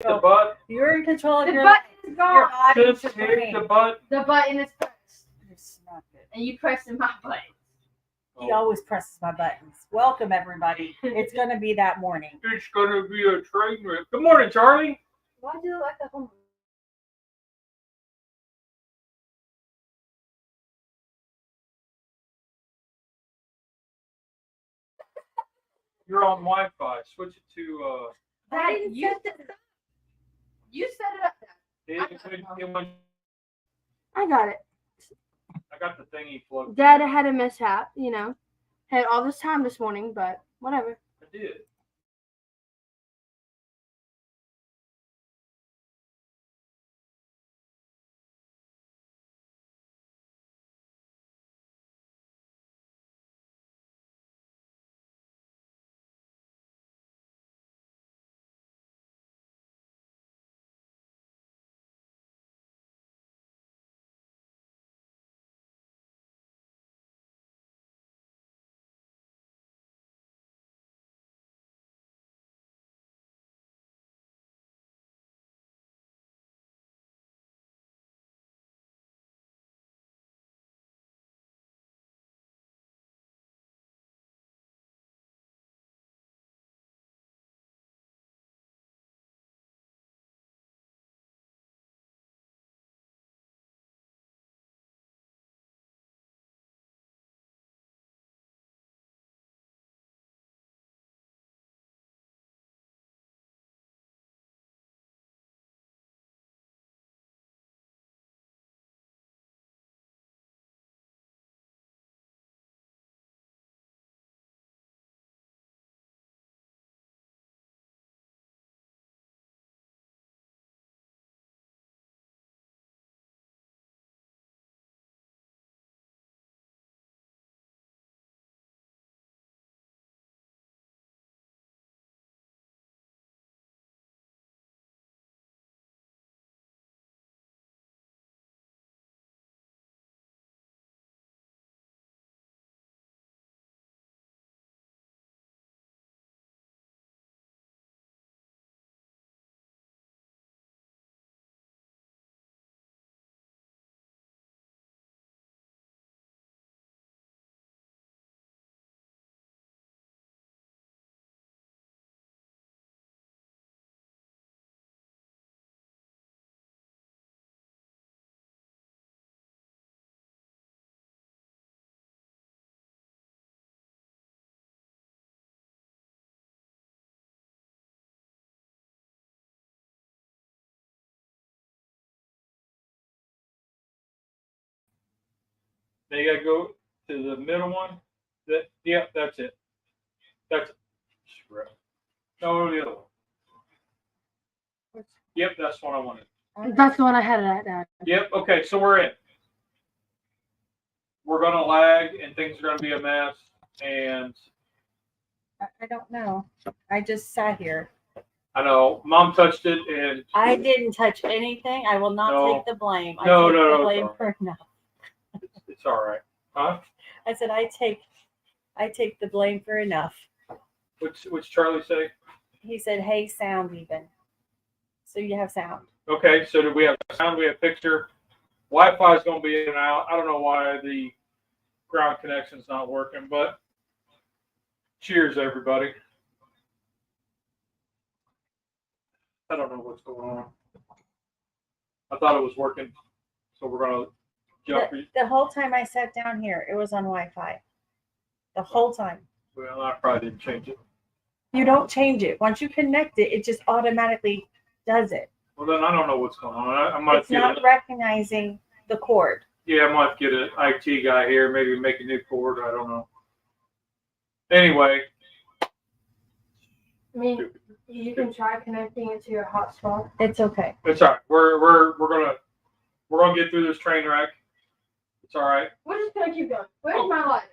The butt. You're in control of The your button is gone. body. Just take the butt. The button is pressed. You snuck it. And you pressed my button. He always presses my buttons. Welcome, everybody. It's going to be that morning. It's gonna be a train wreck. Good morning, Charlie. Why do you look like a homeless? You're on Wi-Fi. Switch it to. I didn't set this up. You set it up. I got it. I got the thingy plugged. Dad had a mishap, you know. Had all this time this morning, but whatever. I did. Now you gotta go to the middle one. Yeah, that's it. That's it. No, the other one. Yep, that's what I wanted. That's the one I had it at, Dad. Yep. Okay, so we're in. We're gonna lag, and things are gonna be a mess. And I don't know. I just sat here. I know Mom touched it, and I didn't touch anything. I will not No. take the blame. I No, take no, the no, blame it's for enough. it's all right. Huh? I said I take the blame for enough. What's Charlie say? He said, "Hey, sound even." So you have sound. Okay, so do we have sound? We have picture. Wi-Fi is going to be in and out. I don't know why the ground connection's not working, but cheers, everybody. I don't know what's going on. I thought it was working, so we're going to jump. The whole time I sat down here, it was on Wi-Fi. The whole time. Well, I probably didn't change it. You don't change it. Once you connect it, it just automatically does it. Well, then I don't know what's going on. I might It's not recognizing the cord. Yeah, I might get an IT guy here, maybe make a new cord. I don't know. Anyway. I mean, you can try connecting it to your hotspot. It's okay. It's all right. We're gonna get through this train wreck. It's all right. We're just gonna keep going. Where's my lighter?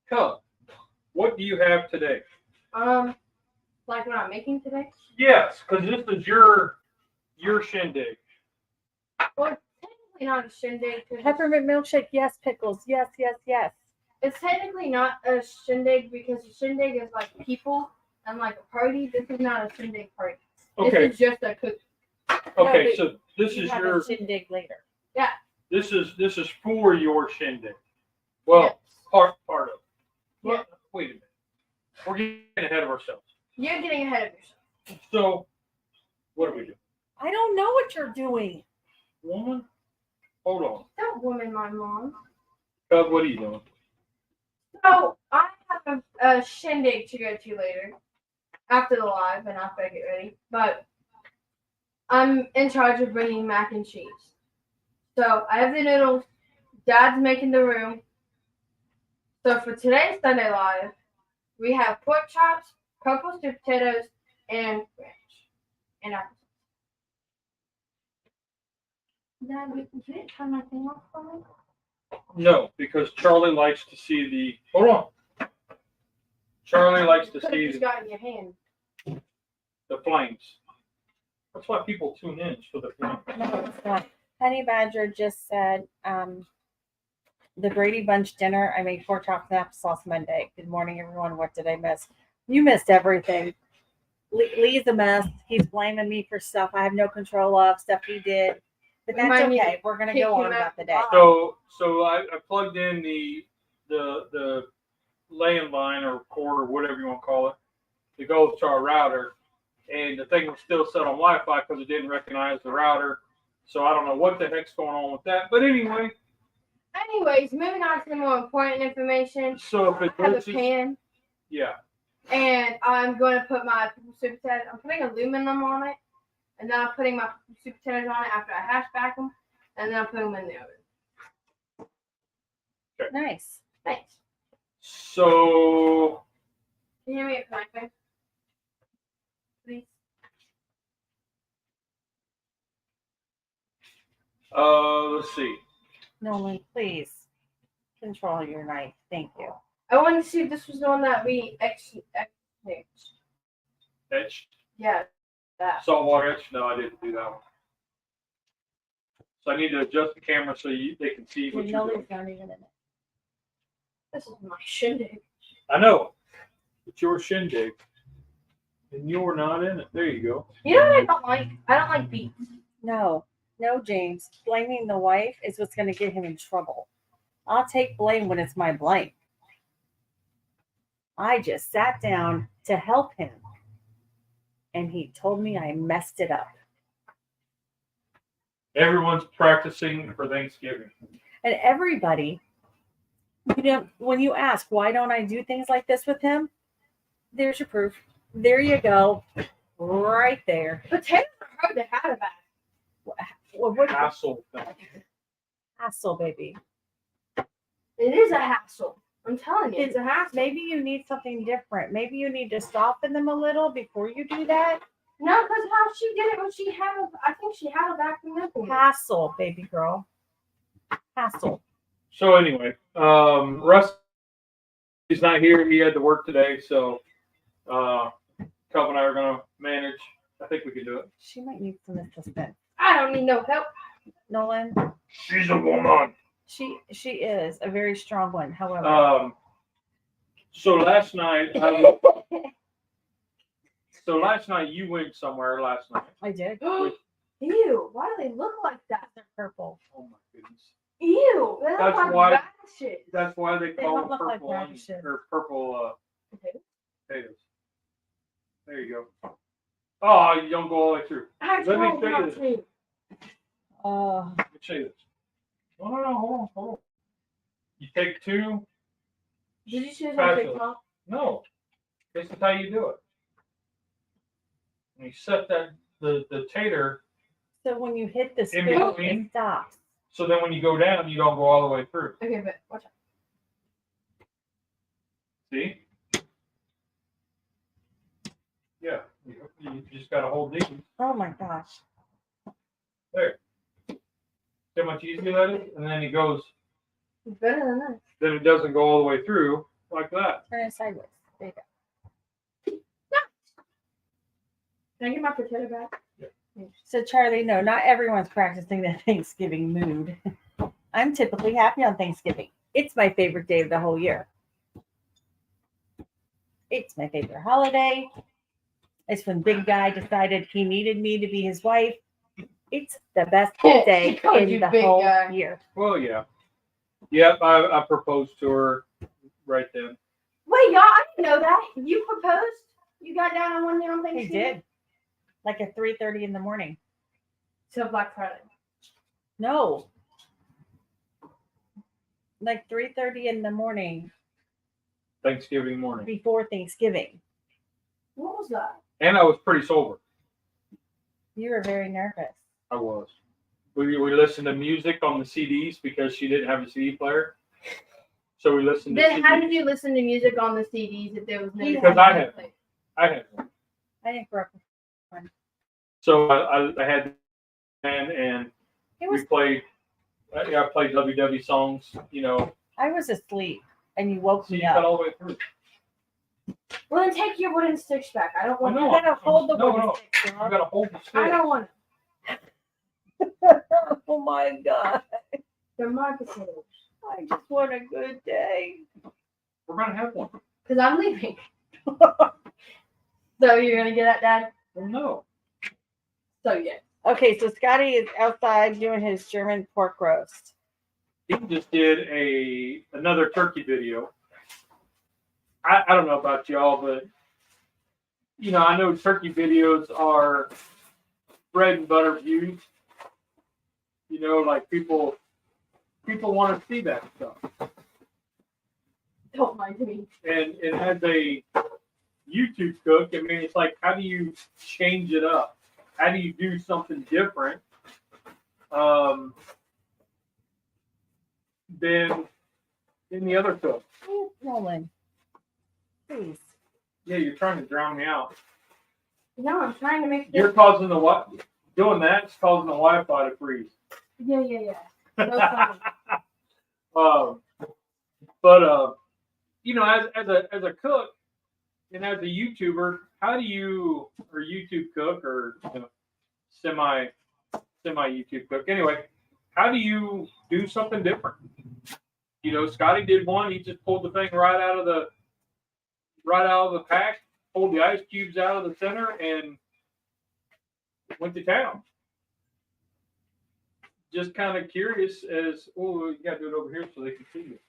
Come. What do you have today? Like what I'm making today? Yes, because this is your shindig. Well, technically not a shindig. Peppermint milkshake, yes. Pickles, yes, yes, yes. It's technically not a shindig because a shindig is like people and like a party. This is not a shindig party. Okay. This is just a cook. Okay. No, So this You is have your. a shindig later. This is for your shindig. Well, Yes. part of. Well, Yeah. wait a minute. We're getting ahead of ourselves. You're getting ahead of yourself. So, what do we do? I don't know what you're doing. Woman, hold on. Don't woman my mom. Cub, what are you doing? So I have a shindig to go to later after the live, and after I get ready. But I'm in charge of bringing mac and cheese. So I have the noodles. Dad's making the room. So for today's Sunday live, we have pork chops, purple sweet potatoes, and ranch, and apples. Dad, you didn't turn my thing off for me? No, because Charlie likes to see the. Hold on. Charlie likes to You could've see just got in your hand. the flames. That's why people tune in, is for the flames. No, it's not. Honey Badger just said, the Brady Bunch dinner, I made pork chops and applesauce Monday. Good morning, everyone. What did I miss? You missed everything. Lee's a mess. He's blaming me for stuff I have no control of, stuff he did. But We that's might need okay. We're going to kick go him on out about the the day. box. So I plugged in the landline or cord or whatever you want to call it to go to our router, and the thing was still set on Wi-Fi because it didn't recognize the router. So I don't know what the heck's going on with that. But anyway. Anyways, moving on to the more important information. So if it I have a glitches, pan, yeah. and I'm going to put my super potatoes. I'm putting aluminum on it, and then I'm putting my super potatoes on it after I hash back them, and then I'm putting them in the oven. Nice. Thanks. So Can you hear me at my please? let's see. Nolan, please control your knife. Thank you. I wanted to see if this was the one that we exchanged. Etch. Yeah, that. Saltwater etch? No, I didn't do that one. So I need to adjust the camera so they can see what you're doing. Nolan's not even in it. This is my shindig. I know. It's your shindig. And you're not in it. There you go. You know what I don't like? I don't like beets. No, James. Blaming the wife is what's going to get him in trouble. I'll take blame when it's my blame. I just sat down to help him, and he told me I messed it up. Everyone's practicing for Thanksgiving. And everybody, when you ask, why don't I do things like this with him? There's your proof. There you go. Right there. Potatoes are hard to have back. What Hassle thing. hassle, baby? It is a hassle. I'm telling you, it's a hassle. Maybe you need something different. Maybe you need to soften them a little before you do that. No, because how she did it when she had I think she had a vacuum nipple. Hassle, baby girl. Hassle. So anyway, Russ is not here. He had to work today, so Cub and I are gonna manage. I think we can do it. She might need some assistance. I don't need no help. Nolan, She's a woman. she is a very strong one. However, So last night you went somewhere last night. I did. Ew, why do they look like that? They're purple. Oh my goodness. Ew, they look That's like why- radishes. That's why they They call don't them look like purple onions, radishes. or purple Potatoes? potatoes. There you go. Oh, you don't go all the way through. I Let me told show you her this. to. Let me show you this. No, hold on. You take two. Did you choose on Spatula. TikTok? No, this is how you do it. And you set the tater, So when you hit the In spoon, between? it stops. so then when you go down, you don't go all the way through. Okay, but watch out. See? Yeah, you just gotta hold these. Oh my gosh. There. See how much easier that is? And then it goes, It's better than that. then it doesn't go all the way through like that. Turn it sideways. There you go. Can I get my potato back? So Charlie, no, not everyone's practicing the Thanksgiving mood. I'm typically happy on Thanksgiving. It's my favorite day of the whole year. It's my favorite holiday. It's when Big Guy decided he needed me to be his wife. It's the best day called in you the Big whole Guy. year. Well, yeah. Yep, I proposed to her right then. Wait, y'all, I didn't know that. You proposed? You got down on one knee on He Thanksgiving? did. Like at 3:30 in the morning. So Black Friday. No. Like 3:30 in the morning Thanksgiving morning. before Thanksgiving. What was that? And I was pretty sober. You were very nervous. I was. We listened to music on the CDs because she didn't have a CD player. So we listened to Then CDs. how did you listen to music on the CDs if there was no? Because I had one. I had one. I didn't grow up with one. So I had and It we was. played. I played WW songs. You know. I was asleep, and you woke So you me got up. all the way through. Well, then take your wooden sticks back. I don't want. No, You gotta hold the no, wooden no. stick, You girl. gotta hold the stick. I don't want. Oh my god! They're my potatoes. I just want a good day. We're gonna have one. Because I'm leaving. So you're gonna get that, Dad? Well, no. So yeah. Okay, so Scotty is outside doing his German pork roast. He just did another turkey video. I don't know about y'all, but you know, I know turkey videos are bread and butter views. You know, like people want to see that stuff. Don't mind me. And as a YouTube cook, I mean, it's like, how do you change it up? How do you do something different than the other cook? Nolan, please. Yeah, you're trying to drown me out. No, I'm trying to make. You're causing the what? Doing that's causing the Wi-Fi to freeze. Yeah. No funny. But you know, as a cook and as a YouTuber, how do you, or YouTube cook, or you know, semi YouTube cook? Anyway, how do you do something different? You know, Scotty did one. He just pulled the thing right out of the pack, pulled the ice cubes out of the center, and went to town. Just kind of curious as, oh, you got to do it over here so they can see you.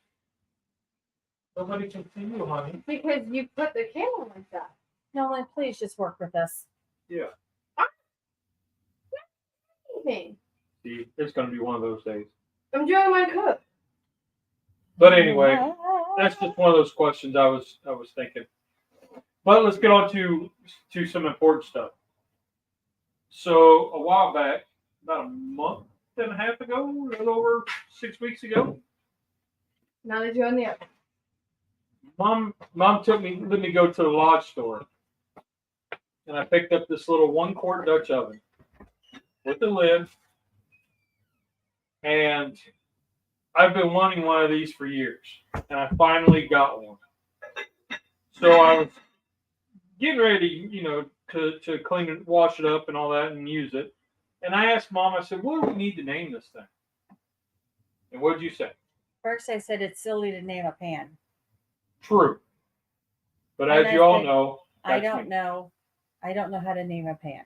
Nobody can see you, honey. Because you put the camera like that. Nolan, please just work with us. Yeah. Anything. See, it's going to be one of those days. I'm doing my cook. But anyway, that's just one of those questions I was thinking. But let's get on to some important stuff. So a while back, about a month and a half ago, a little over 6 weeks ago, Now that you're on the oven. Mom let me go to the Lodge store, and I picked up this little 1-quart Dutch oven with the lid, and I've been wanting one of these for years, and I finally got one. So I was getting ready, you know, to clean it, wash it up, and all that, and use it. And I asked Mom, I said, "What do we need to name this thing?" And what did you say? First, I said it's silly to name a pan. True. But And as I you all said, know, I that's don't me. know. I don't know how to name a pan.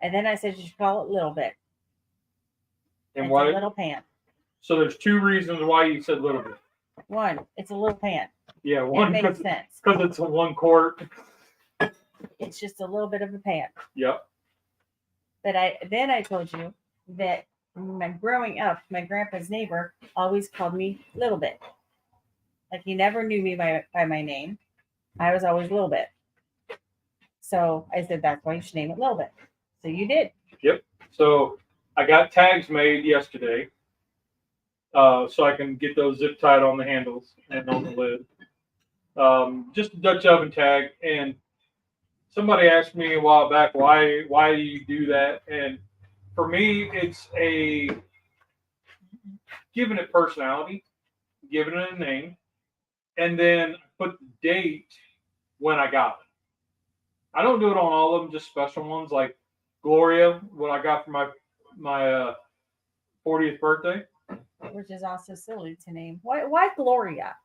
And then I said you should call it Little Bit. And It's why? a little pan. So there's 2 reasons why you said little bit. One, it's a little pan. Yeah, It one makes because sense. it's a 1 quart. It's just a little bit of a pan. Yep. But I told you that growing up, my grandpa's neighbor always called me Little Bit. Like he never knew me by my name. I was always Little Bit. So I said that's why you should name it Little Bit. So you did. Yep. So I got tags made yesterday, so I can get those zip tied on the handles and on the lid. Just a Dutch oven tag. And somebody asked me a while back, why do you do that? And for me, it's giving it personality, giving it a name, and then put the date when I got it. I don't do it on all of them, just special ones like Gloria, what I got for my 40th birthday. Which is also silly to name. Why Gloria?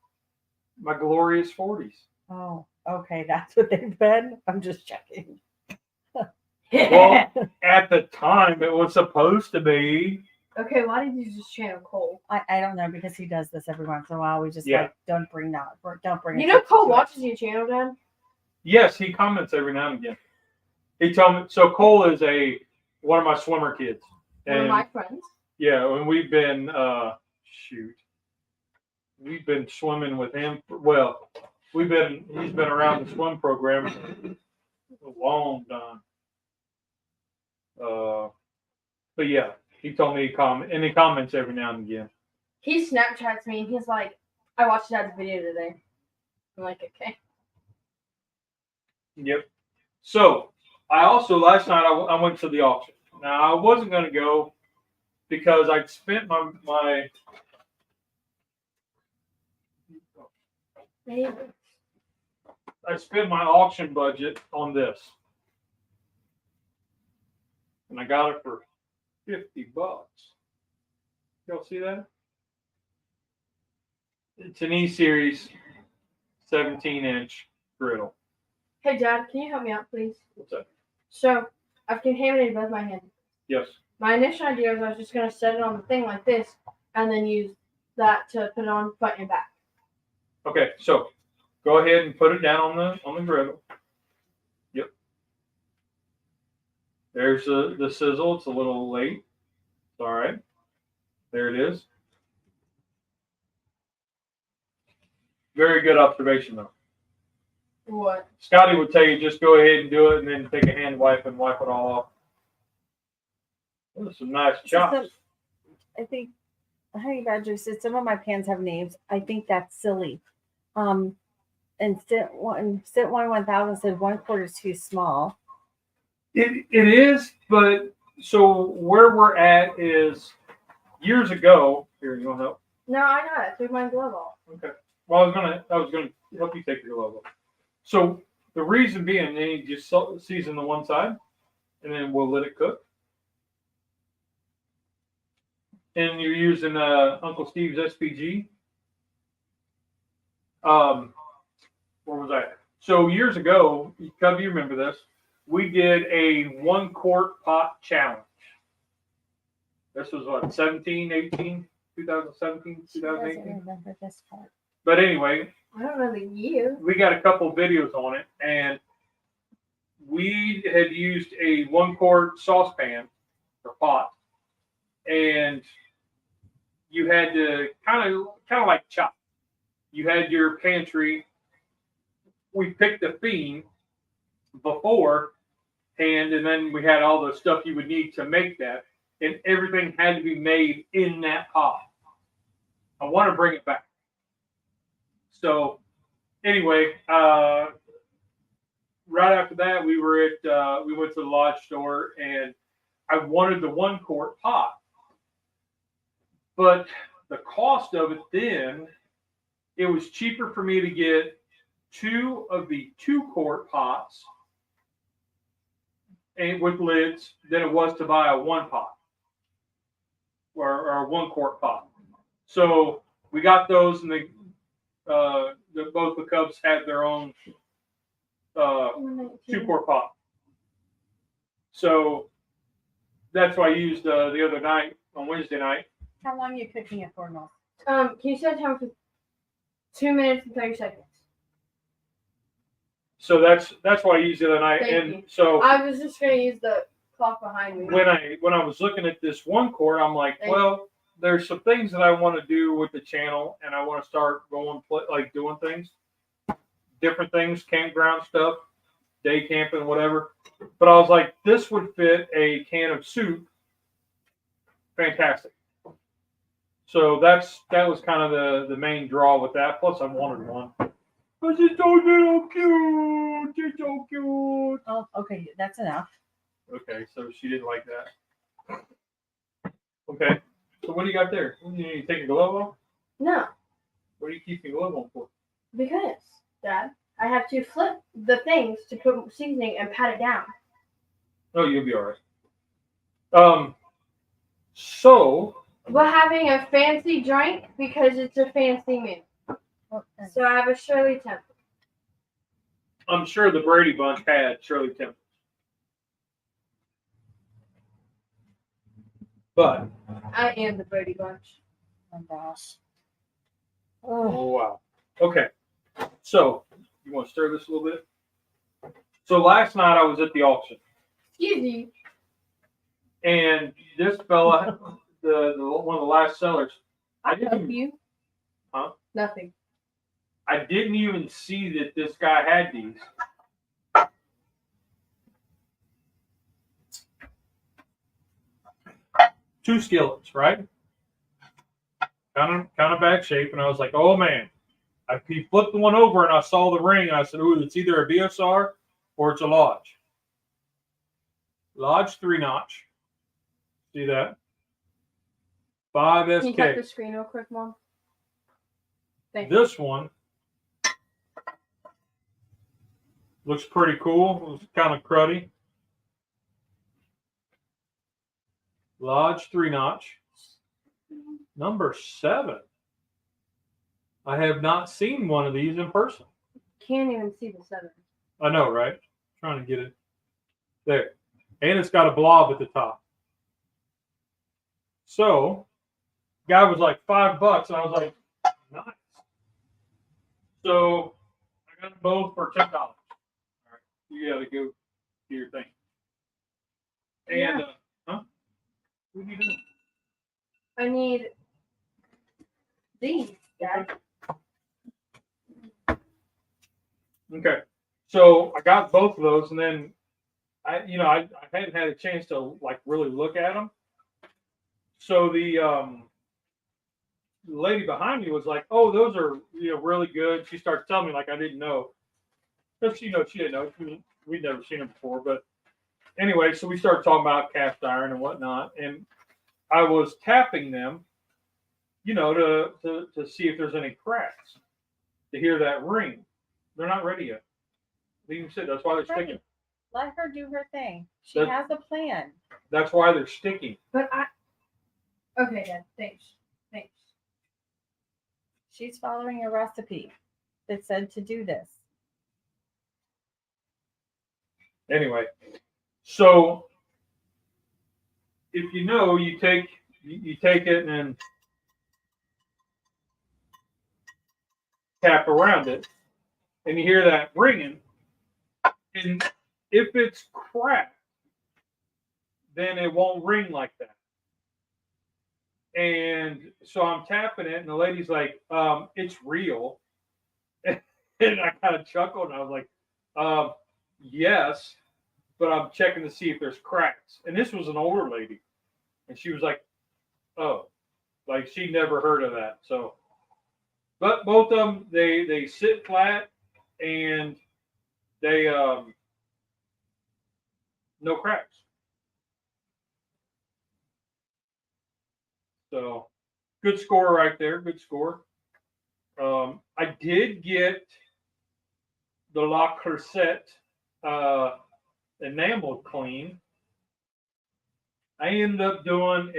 My glorious 40s. Oh, Okay, that's what they've been. I'm just checking. Well, at the time, it was supposed to be. Okay, why did you just channel Cole? I don't know because he does this every once in a while. We just Yeah. like don't bring. You know Cole watches your channel, Dad? Yes, he comments every now and again. He told me. So Cole is one of my swimmer kids. One of my friends. Yeah, and we've been we've been swimming with him. Well, he's been around the swim program a long time. But yeah, he told me he comments every now and again. He Snapchats me and he's like, I watched Dad's video today. I'm like, okay. Yep. So I also last night I went to the auction. Now I wasn't going to go because I'd spent my I spent my auction budget on this, and I got it for $50. Y'all see that? It's an E-Series 17-inch griddle. Hey, Dad, can you help me out, please? What's that? So, I've contaminated both my hands. Yes. My initial idea was I was just going to set it on the thing like this and then use that to put it on front and back. Okay, so go ahead and put it down on the griddle. Yep. There's the sizzle. It's a little late. It's all right. There it is. Very good observation, though. What? Scotty would tell you just go ahead and do it and then take a hand wipe and wipe it all off. Those are some nice chops. I think Honey Badger said some of my pans have names. I think that's silly. And Sit One 1000 said 1/4 is too small. It is, but so where we're at is years ago. Here, you want help? No, I got it. Took my glove off. Okay. Well, I was gonna help you take your glove off. So the reason being, then you just season the one side, and then we'll let it cook. And you're using Uncle Steve's SPG. Where was I? So years ago, Cubby, you remember this? We did a 1-quart pot challenge. This was what, 2017, 2018? Remember this part. But anyway, I don't know the year. we got a couple of videos on it, and we had used a 1-quart saucepan or pot, and you had to kind of like chop. You had your pantry. We picked the theme beforehand, and then we had all the stuff you would need to make that, and everything had to be made in that pot. I want to bring it back. So, anyway, right after that, we went to the Lodge store, and I wanted the 1-quart pot, but the cost of it then, it was cheaper for me to get 2 of the 2-quart pots and with lids than it was to buy a 1 pot or a 1-quart pot. So we got those, and both the Cubs had their own 2-quart pot. So that's what I used the other night on Wednesday night. How long are you cooking it for, Mel? Can you set time for 2 minutes and 30 seconds? So that's what I used the other night. Thank and you. so I was just gonna use the clock behind me. when I was looking at this 1-quart, I'm like, well, there's some things that I want to do with the channel, and I want to start doing things, different things, campground stuff, day camping, whatever. But I was like, this would fit a can of soup. Fantastic. So that was kind of the main draw with that. Plus, I wanted one. Because it's so little cute. It's so cute. Oh, okay, that's enough. Okay, so she didn't like that. Okay, so what do you got there? You need to take your glove off? No, What are you keeping your glove on for? because, Dad, I have to flip the things to put seasoning and pat it down. Oh, you'll be all right. So We're having a fancy drink because it's a fancy meal. So I have a Shirley Temple. I'm sure the Brady Bunch had Shirley Temple. But I am the Brady Bunch. Oh gosh. oh wow. Okay. So you want to stir this a little bit? So last night I was at the auction. Excuse me. And this fella, the one of the last sellers, I help you. Huh? Nothing. I didn't even see that this guy had these. Two skillets, right? Kind of bad shape, and I was like, oh man. He flipped the one over, and I saw the ring, and I said, ooh, it's either a BSR or it's a Lodge. Lodge 3-notch. See that? 5 Can you cut the SK. screen real quick, Mom? Thank This one looks pretty cool. It's kind of cruddy. Lodge 3-notch. Number 7. I have not seen one of these in person. Can't even see the 7. I know, right? Trying to get it there. And it's got a blob at the top. So, guy was like $5, and I was like, nice. So, I got them both for $10. All right, you gotta go do your thing. And, Yeah. huh? What are you doing? I need these, Dad. Okay. So, I got both of those, and then I hadn't had a chance to like really look at them. So the lady behind me was like, "Oh, those are really good." She started telling me like I didn't know, because she didn't know. We'd never seen them before. But anyway, so we started talking about cast iron and whatnot, and I was tapping them, to see if there's any cracks, to hear that ring. They're not ready yet. They even said that's why they're sticking. Let her do her thing. She That- has a plan. That's why they're sticking. But okay, Dad. Thanks. She's following a recipe that said to do this. Anyway, so if you take it and tap around it, and you hear that ringing, and if it's cracked, then it won't ring like that. And so I'm tapping it, and the lady's like, "It's real," and I kind of chuckled, and I was like, "Yes, but I'm checking to see if there's cracks." And this was an older lady, and she was like, "Oh," like she'd never heard of that. So, but both of them, they sit flat, and they no cracks. So, good score right there. Good score. I did get the La Creuset enamel clean. I ended up doing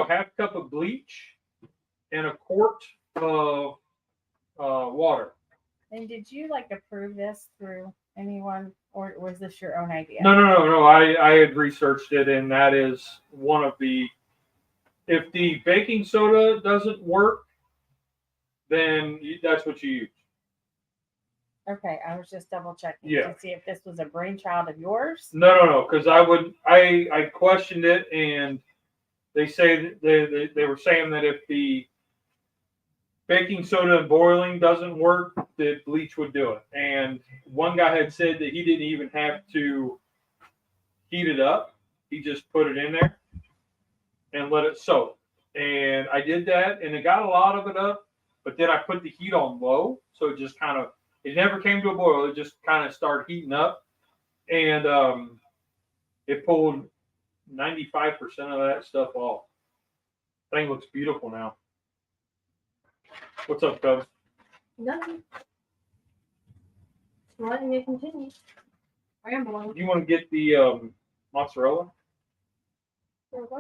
half cup of bleach and a quart of water. And did you approve this through anyone, or was this your own idea? No. I had researched it, and that is one of the. If the baking soda doesn't work, then that's what you use. Okay, I was just double checking Yeah. to see if this was a brainchild of yours. No, because I questioned it, and they say they were saying that if the baking soda and boiling doesn't work, that bleach would do it. And one guy had said that he didn't even have to heat it up; he just put it in there and let it soak. And I did that, and it got a lot of it up, but then I put the heat on low, so it just it never came to a boil. It just kind of started heating up, and it pulled 95% of that stuff off. Thing looks beautiful now. What's up, Cubs? Nothing. Letting it continue. Rambling. You want to get the mozzarella?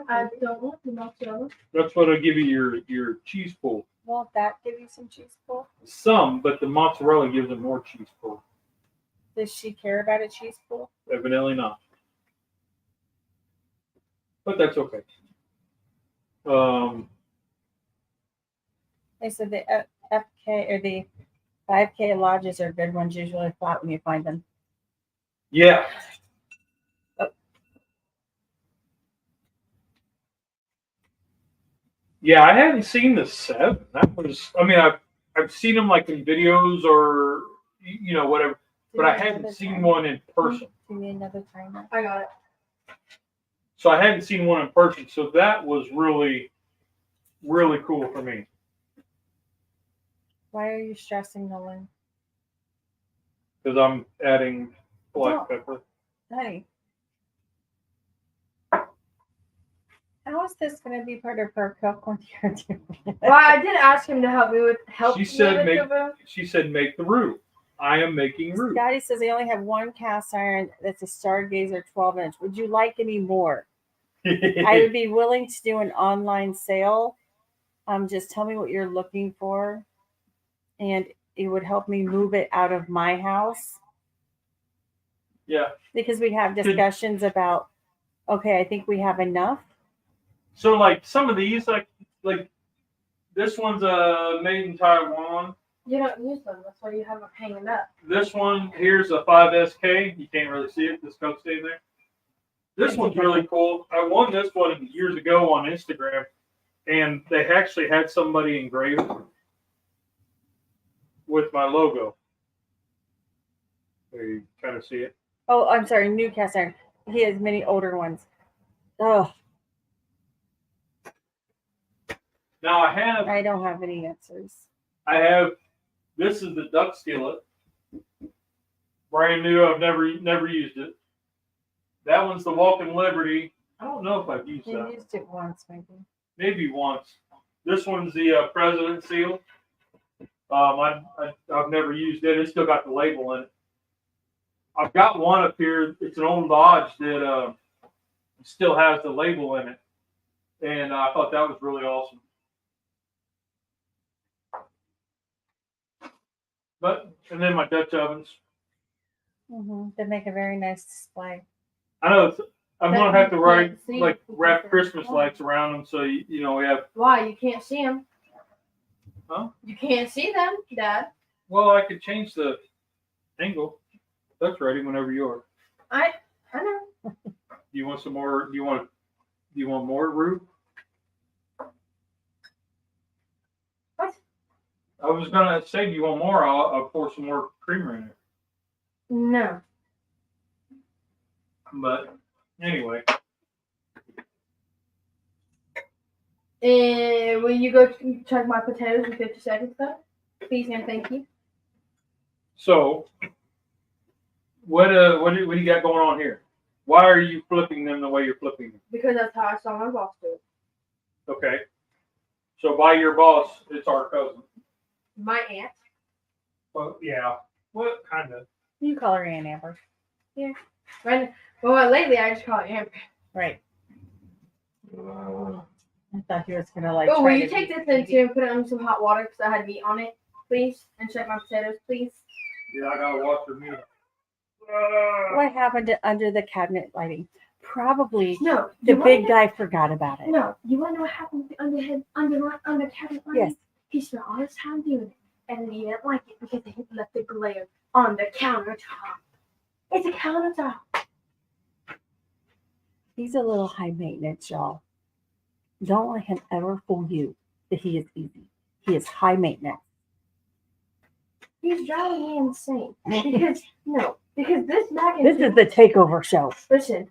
I don't want the mozzarella. That's what'll give you your cheese pull. Won't that give you some cheese pull? Some, but the mozzarella gives it more cheese pull. Does she care about a cheese pool? Evidently not. But that's okay. They said the FK or the 5K lodges are good ones, usually flat when you find them. Yeah. Oh. Yeah, I hadn't seen the 7. That was, I mean, I've seen them like in videos or whatever, but I hadn't seen one in person. Give me another timer. I got it. So I hadn't seen one in person. So that was really, really cool for me. Why are you stressing, Nolan? Because I'm adding black pepper. Honey. How is this going to be part of her cook when you're doing it? Well, I did ask him to help me with She said make the roux. I am making roux. Scotty says they only have one cast iron that's a Stargazer 12-inch. Would you like any more? I would be willing to do an online sale. Just tell me what you're looking for, and it would help me move it out of my house. Yeah. Because we have discussions about, okay, I think we have enough. So like some of these, like this one's made in Taiwan. You don't use them. That's why you have them hanging up. This one here's a 5SK. You can't really see it. This coat staying there. This one's really cool. I won this one years ago on Instagram, and they actually had somebody engrave it with my logo. There you kind of see it. Oh, I'm sorry, new cast iron. He has many older ones. Oh. Now I don't have any answers. This is the duck skillet. Brand new. I've never used it. That one's the Walking Liberty. I don't know if I've used that. You used it once, maybe. Maybe once. This one's the President Seal. I've never used it. It's still got the label in it. I've got one up here. It's an old Dodge that still has the label in it, and I thought that was really awesome. And then my Dutch ovens. They make a very nice display. I know. I'm gonna have to wrap Christmas lights around them, so we have. Why? You can't see them. Huh? You can't see them, Dad. Well, I could change the angle. That's ready whenever you are. I know. Do you want some more? Do you want more roux? What? I was gonna say, do you want more? I'll pour some more creamer in it. No. But anyway. Will you go check my potatoes in 50 seconds, though? Please and thank you. So, what do you got going on here? Why are you flipping them the way you're flipping them? Because that's how I saw my boss do it. Okay. So by your boss, it's our cousin. My aunt. Well, yeah. What kind of? You call her Aunt Amber. Yeah. Well, lately I just call it Amber. Right. I thought he was gonna Oh, will you take this in too and put it in some hot water because I had meat on it, please? And check my potatoes, please. Yeah, I gotta wash your meat. What happened to under the cabinet lighting? Probably No. the big guy forgot about it. No. You want to know what happened with the under cabinet lighting? Yes. He spent all his time doing it, and then he didn't like it because he left the glare on the countertop. It's a countertop. He's a little high maintenance, y'all. Don't let him ever fool you that he is easy. He is high maintenance. He's driving me insane. Because this mac and cheese. This is the takeover show. Listen.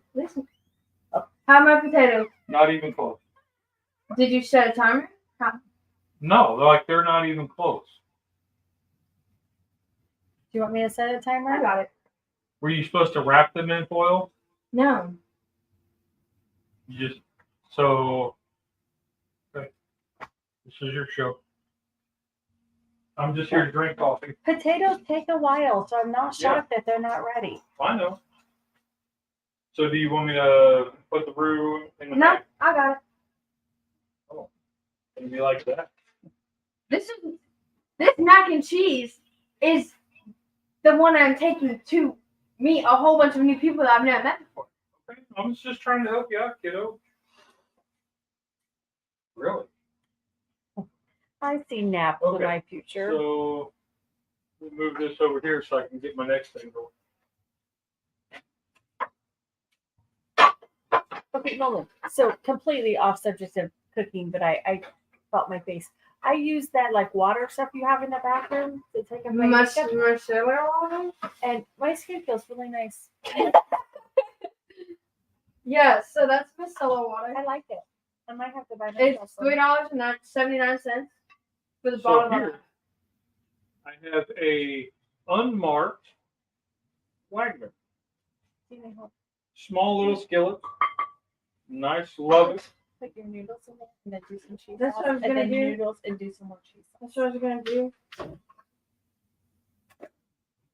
Oh, how are my potatoes? Not even close. Did you set a timer? No, they're not even close. Do you want me to set a timer? I got it. Were you supposed to wrap them in foil? No. Okay. This is your show. I'm just here to drink coffee. Potatoes take a while, so I'm not shocked that they're not ready. I know. So do you want me to put the roux in the No, I got it. Oh, it'd be like that. This mac and cheese is the one I'm taking to meet a whole bunch of new people that I've never met before. Okay. I was just trying to help you out, kiddo. Really? I see naps in my future. So we'll move this over here so I can get my next thing going. Okay, Nolan. So completely off subject of cooking, but I felt my face. I use that like water stuff you have in the bathroom to take a makeup, and my skin feels really nice. Yeah, so that's micellar water. I like it. I might have to buy that. It's $3.79 for the So bottle. here, I have a unmarked Wagner. Small little skillet. Nice, love it. Put your noodles in there and then do some cheese. That's what I was and gonna then do. Noodles and do some more cheese. That's what I was gonna do.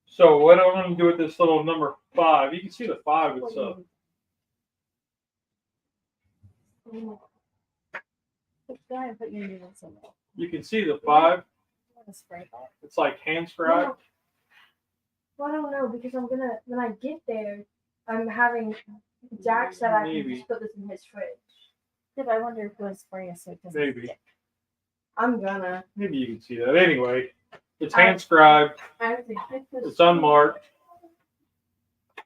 So what I'm going to do with this little number 5, you can see the 5 What itself. do you need? Go ahead and put your noodles in there. You can see the 5. You want to spray that? It's like hand scribed. Well, I don't know because I'm gonna when I get there, I'm having Jack said I can Maybe. just put this in his fridge. Yeah, but I wonder if we'll spray it so it doesn't Maybe. stick. I'm gonna. Maybe you can see that. Anyway, it's hand scribed. I have to get this. It's unmarked,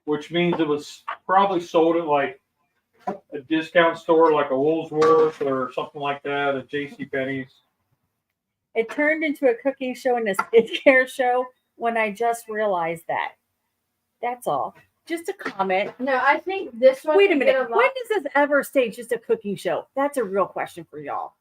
which means it was probably sold at like a discount store, like a Woolworths or something like that, at JCPenney's. It turned into a cooking show and a skincare show when I just realized that. That's all. Just a comment. No, I think this one. Wait a can minute. get When lot- does this ever stay just a cooking show? That's a real question for y'all.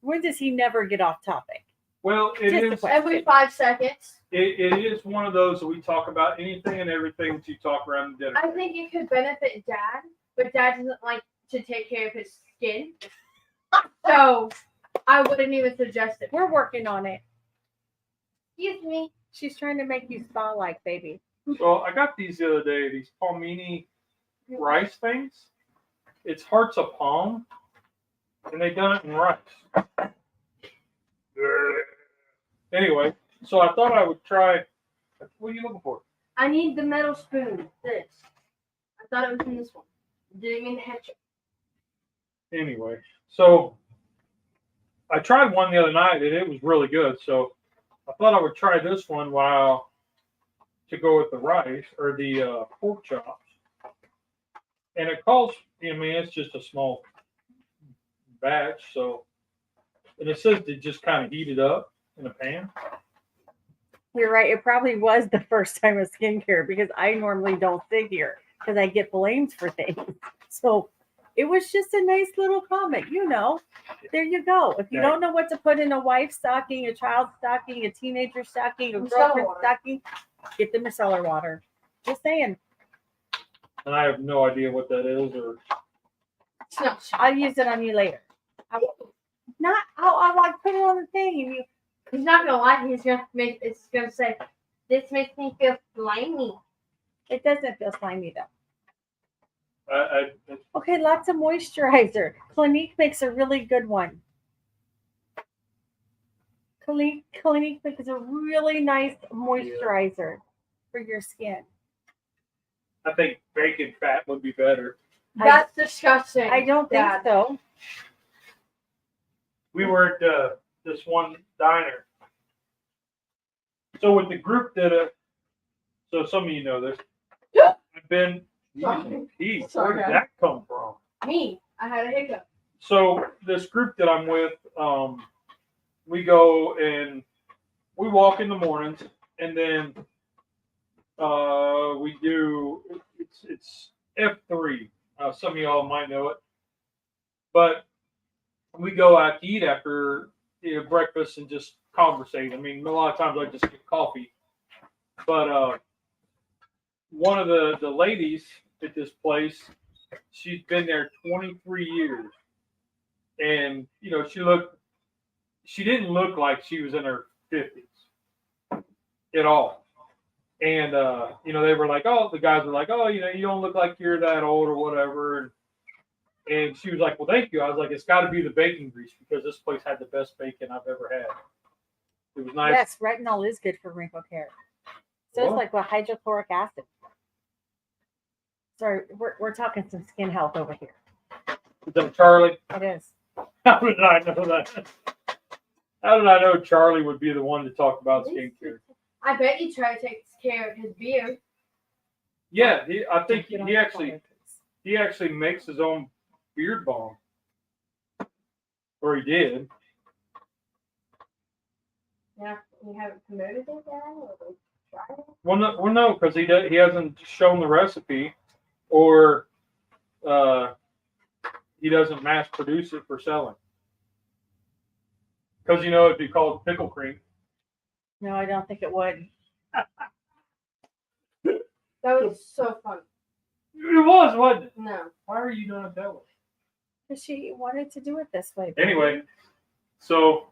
When does he never get off topic? Well, it Just a is. question. Every 5 seconds. It is one of those that we talk about anything and everything that you talk around the dinner. I think it could benefit Dad, but Dad doesn't like to take care of his skin. So I wouldn't even suggest it. We're working on it. Excuse me. She's trying to make you spa-like, baby. So I got these the other day, these palmini rice things. It's hearts of palm, and they done it in rice. Anyway, so I thought I would try. What are you looking for? I need the metal spoon. This. I thought it was in this one. Didn't mean to hit you. Anyway, so I tried one the other night, and it was really good. So I thought I would try this one to go with the rice or the pork chops. And it calls, I mean, it's just a small batch. So, and it says to just kind of heat it up in a pan. You're right. It probably was the first time with skincare because I normally don't sit here because I get blamed for things. So it was just a nice little comment. You know, there you go. If you don't know what to put in a wife's stocking, a child's stocking, a teenager stocking, a girlfriend's stocking, get the micellar water. Just saying. And I have no idea what that is or. No. I'll use it on you later. I'll like put it on the thing and you. He's not gonna like it. He's gonna make. It's gonna say, "This makes me feel slimy." It doesn't feel slimy though. It's Okay, lots of moisturizer. Clinique makes a really good one. Clinique makes a really nice moisturizer for your skin. I think bacon fat would be better. That's disgusting. I don't think Dad. so. We were at this one diner. So with the group that, so some of you know this. I've been. Sorry. Where Sorry. did that come from? Me. I had a hiccup. So this group that I'm with, we go and we walk in the mornings, and then we do. It's F3. Some of y'all might know it, but we go out to eat after breakfast and just conversate. I mean, a lot of times I just get coffee, but one of the ladies at this place, she's been there 23 years, and you know she didn't look like she was in her 50s at all. And you know, they were like, oh, the guys were like, oh, you know, you don't look like you're that old or whatever. And she was like, well, thank you. I was like, it's got to be the bacon grease because this place had the best bacon I've ever had. It was nice. Yes, retinol is good for wrinkle care. So it's What? like what hydrochloric acid. Sorry, we're talking some skin health over here. Is that Charlie? It is. How did I know that? How did I know Charlie would be the one to talk about skincare? I bet you try to take care of his beard. Yeah, I think You don't he have actually tolerance. makes his own beard balm, or he did. Yeah, you haven't promoted it yet, or tried it? Well, no, because he hasn't shown the recipe, or he doesn't mass produce it for selling. Because it'd be called pickle cream. No, I don't think it would. That was so fun. It was, wasn't it? No. Why are you not that way? Because she wanted to do it this way. baby. Anyway, so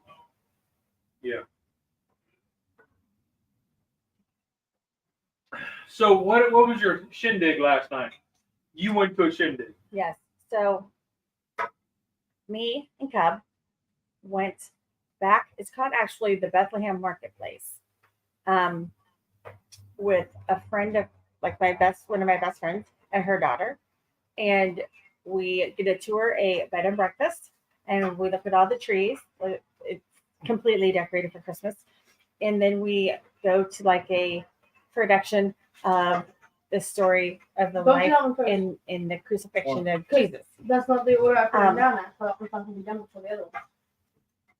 yeah. So what was your shindig last night? You went to a shindig. Yes. So me and Cub went back. It's called actually the Bethlehem Marketplace. With a friend of like one of my best friends and her daughter. And we get a tour, a bed and breakfast, and we look at all the trees. It's completely decorated for Christmas. And then we go to like a production of the story of the Don't life tell him first. in the crucifixion of Jesus. That's not the order I put them down at. So I thought we done before the other one.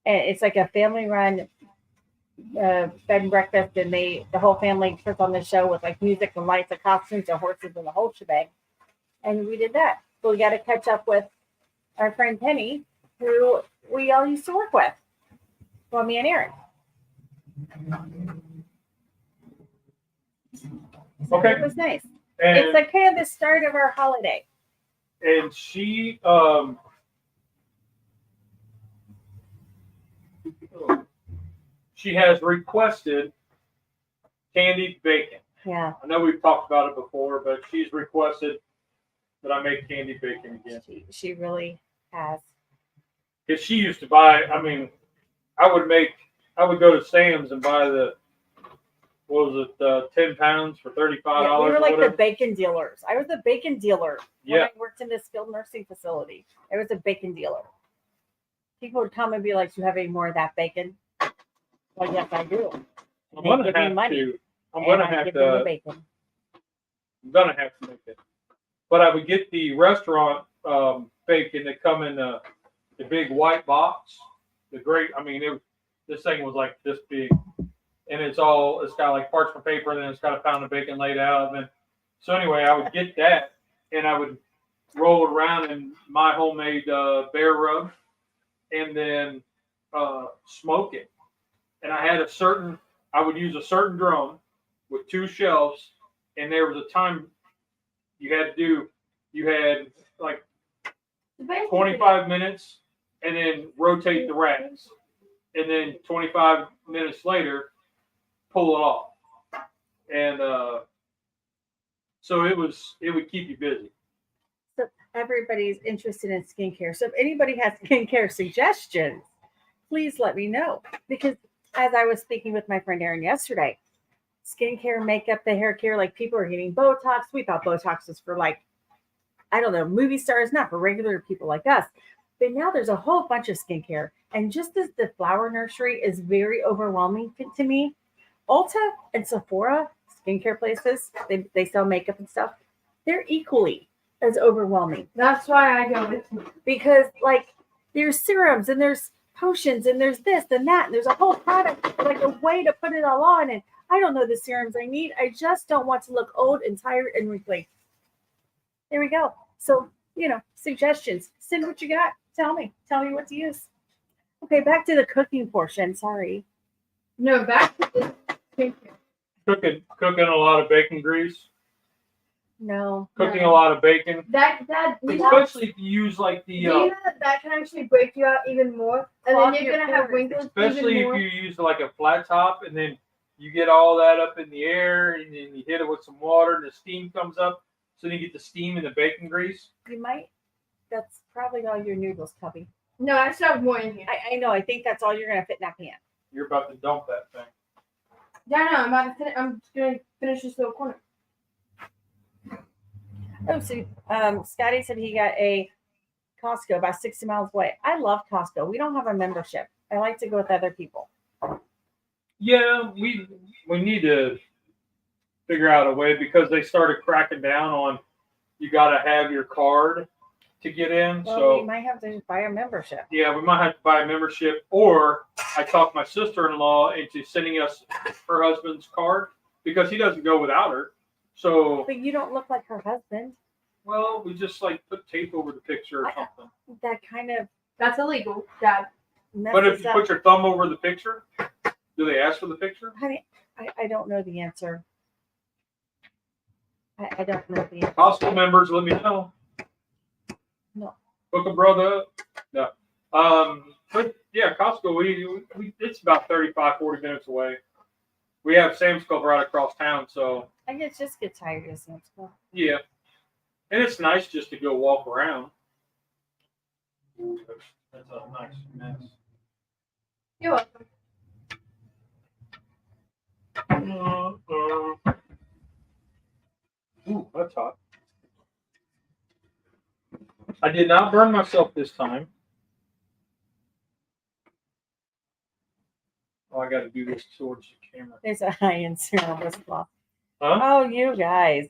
And it's like a family run bed and breakfast, and the whole family puts on the show with like music and lights and costumes and horses and the whole shebang. And we did that. So we got to catch up with our friend Penny, who we all used to work with. Well, me and Aaron. So Okay. it was nice. And It's like kind of the start of our holiday. and she has requested candied bacon. Yeah. I know we've talked about it before, but she's requested that I make candied bacon again. She really has. Because she used to buy, I mean, I would go to Sam's and buy the, 10 pounds for $35 Yeah, we were or like the whatever. bacon dealers. I was a bacon dealer when Yeah. I worked in this skilled nursing facility. I was a bacon dealer. People would come and be like, "Do you have any more of that bacon?" Well, yes, I do. I'm They gonna give me have money, to. I'm and gonna I have give them the to. bacon. I'm gonna have to make it. But I would get the restaurant bacon that come in the big white box. This thing was like this big, and it's got like parchment paper, and then it's got a pound of bacon laid out. And then, so anyway, I would get that, and I would roll it around in my homemade bear rub, and then smoke it. And I would use a certain drum with 2 shelves, and there was a time you had like 25 minutes, and then rotate the racks, and then 25 minutes later, pull it off. And so it would keep you busy. So everybody's interested in skincare. So if anybody has skincare suggestions, please let me know. Because as I was speaking with my friend Erin yesterday, skincare, makeup, the hair care, like people are getting Botox. We thought Botox was for like, I don't know, movie stars, not for regular people like us. But now there's a whole bunch of skincare. And just as the flower nursery is very overwhelming to me, Ulta and Sephora, skincare places, they sell makeup and stuff, they're equally as overwhelming. That's why I go with you. Because like there's serums and there's potions and there's this and that and there's a whole product, like a way to put it all on. And I don't know the serums I need. I just don't want to look old and tired and wrinkly. There we go. So, suggestions. Send what you got. Tell me what to use. Okay, back to the cooking portion. Sorry. No, back to the skincare. Cooking a lot of bacon grease. No. Cooking a lot of bacon. Especially if you use like the. Do you know that can actually break you out even more? And then you're going to have wrinkles especially even more? if you use like a flat top, and then you get all that up in the air, and then you hit it with some water, and the steam comes up. So then you get the steam and the bacon grease. You might. That's probably all your noodles, Cubby. No, I still have more in here. I know. I think that's all you're going to fit in that pan. You're about to dump that thing. Yeah, I know. I'm gonna finish this little corner. Oh, so Scotty said he got a Costco about 60 miles away. I love Costco. We don't have a membership. I like to go with other people. Yeah, we need to figure out a way because they started cracking down on you got to have your card to get in. Well, so we might have to buy a membership. yeah, we might have to buy a membership, or I talked my sister-in-law into sending us her husband's card because he doesn't go without her. So, But you don't look like her husband. well, we just like put tape over the picture or something. That kind of That's illegal, Dad. messes But if you up. put your thumb over the picture, do they ask for the picture? Honey, I don't know the answer. I don't know the answer. Costco members, let me know. No. Book a brother. No. But yeah, Costco, we it's about 35, 40 minutes away. We have Sam's Club right across town, so I just get tired of Sam's Club. yeah. And it's nice just to go walk around. That's a nice mess. You're welcome. Ooh, that's hot. I did not burn myself this time. Oh, I got to do this towards the camera. There's a high-end serum as well. Huh? Oh, you guys.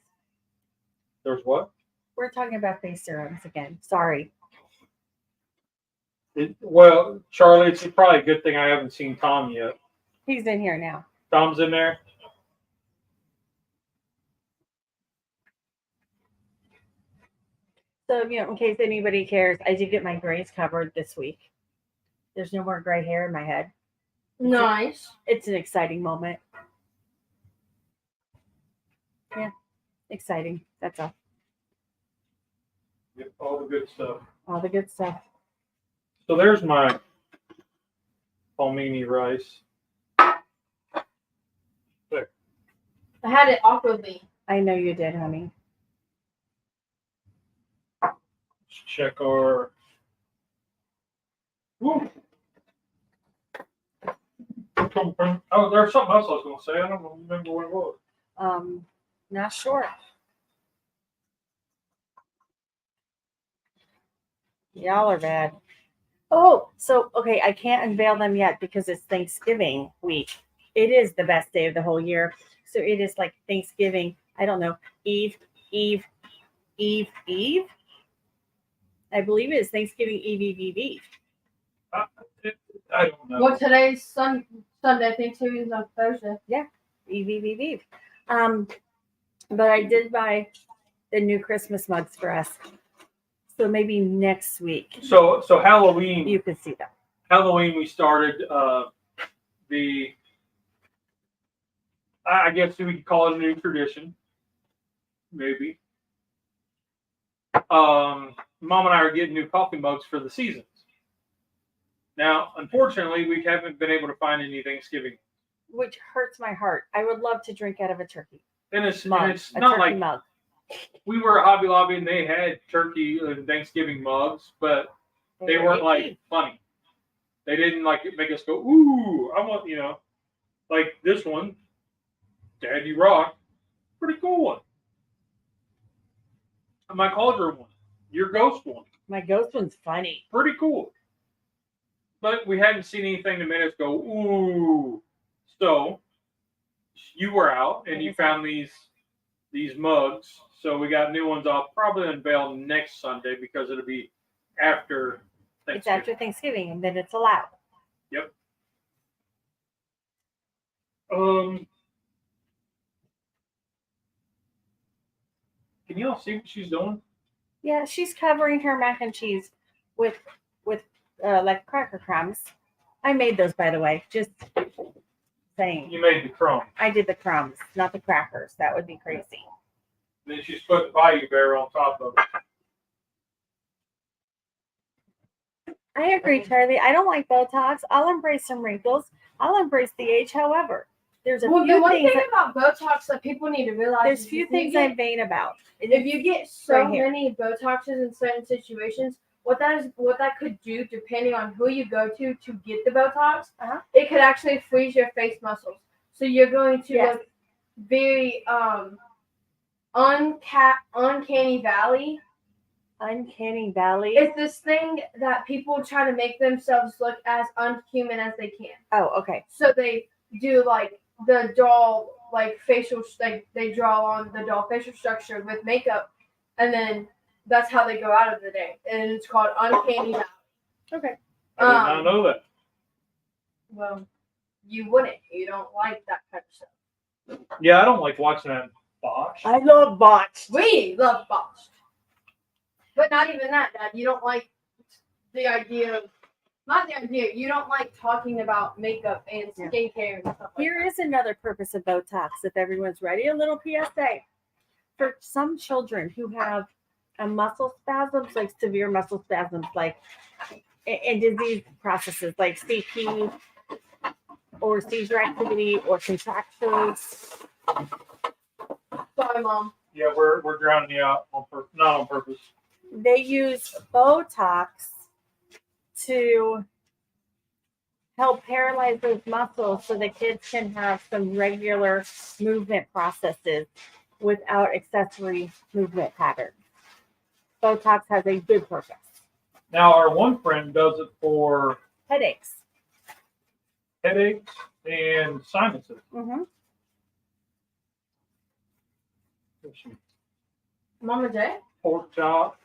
There's what? We're talking about face serums again. Sorry. Well, Charlie, it's probably a good thing I haven't seen Tom yet. He's in here now. Tom's in there. So, in case anybody cares, I did get my grays covered this week. There's no more gray hair in my head. Nice. It's an exciting moment. Yeah, exciting. That's all. Yep, all the good stuff. All the good stuff. So there's my palmini rice. There. I had it awkwardly. I know you did, honey. Let's check our. Woo. Oh, there's something else I was going to say. I don't remember what it was. Not sure. Y'all are bad. Oh, so okay, I can't unveil them yet because it's Thanksgiving week. It is the best day of the whole year. So it is like Thanksgiving, I don't know, Eve. I believe it is Thanksgiving Eve. I don't know. Well, today's Sunday. I think Tuesday's on Thursday. Eve. But I did buy the new Christmas mugs for us. So maybe next week So Halloween. you could see them. Halloween, we started I guess we could call it a new tradition, maybe. Mom and I are getting new coffee mugs for the seasons. Now, unfortunately, we haven't been able to find any Thanksgiving. Which hurts my heart. I would love to drink out of a turkey And it's mug. not turkey like mug. we were at Hobby Lobby and they had turkey and Thanksgiving mugs, but they weren't like funny. They didn't like make us go, ooh, I want, like this one, Daddy Rock, pretty cool one. And my Cauldron one, your Ghost one, My ghost one's funny. pretty cool. But we hadn't seen anything to make us go, ooh. So you were out and you found these mugs. So we got new ones. I'll probably unveil next Sunday because it'll be after Thanksgiving. It's after Thanksgiving and then it's allowed. Yep. Can y'all see what she's doing? Yeah, she's covering her mac and cheese with like cracker crumbs. I made those, by the way. Just saying. You made the crumb. I did the crumbs, not the crackers. That would be crazy. Then she's put the Bayou Bear on top of it. I agree, Charlie. I don't like Botox. I'll embrace some wrinkles. I'll embrace the age. However, there's a Well, the few one things. thing about Botox that people need to realize There's is few if you things get- I'm vain about. If you get so Right here. many Botoxes in certain situations, what that could do, depending on who you go to get the Botox, Uh-huh. it could actually freeze your face muscles. So you're going to Yes. look very uncanny valley. Uncanny Valley. It's this thing that people try to make themselves look as unhuman as they can. Oh, okay. So they do like the doll, like facial, like they draw on the doll facial structure with makeup, and then that's how they go out of the day. And it's called Uncanny Valley. Okay. I did not know that. Well, you wouldn't. You don't like that kind of stuff. Yeah, I don't like watching that botch. I love botched. We love botched. But not even that, Dad. You don't like the idea of, not the idea, you don't like talking about makeup and skincare and stuff like Here that. is another purpose of Botox, if everyone's ready. A little PSA. For some children who have a muscle spasms, like severe muscle spasms, like and disease processes like CP or seizure activity or contractions. Sorry, Mom. Yeah, we're drowning you out not on purpose. They use Botox to help paralyze those muscles so the kids can have some regular movement processes without accessory movement patterns. Botox has a good purpose. Now, our one friend does it for Headaches. headaches and sinuses. Mm-hmm. Mama J? Pork chop.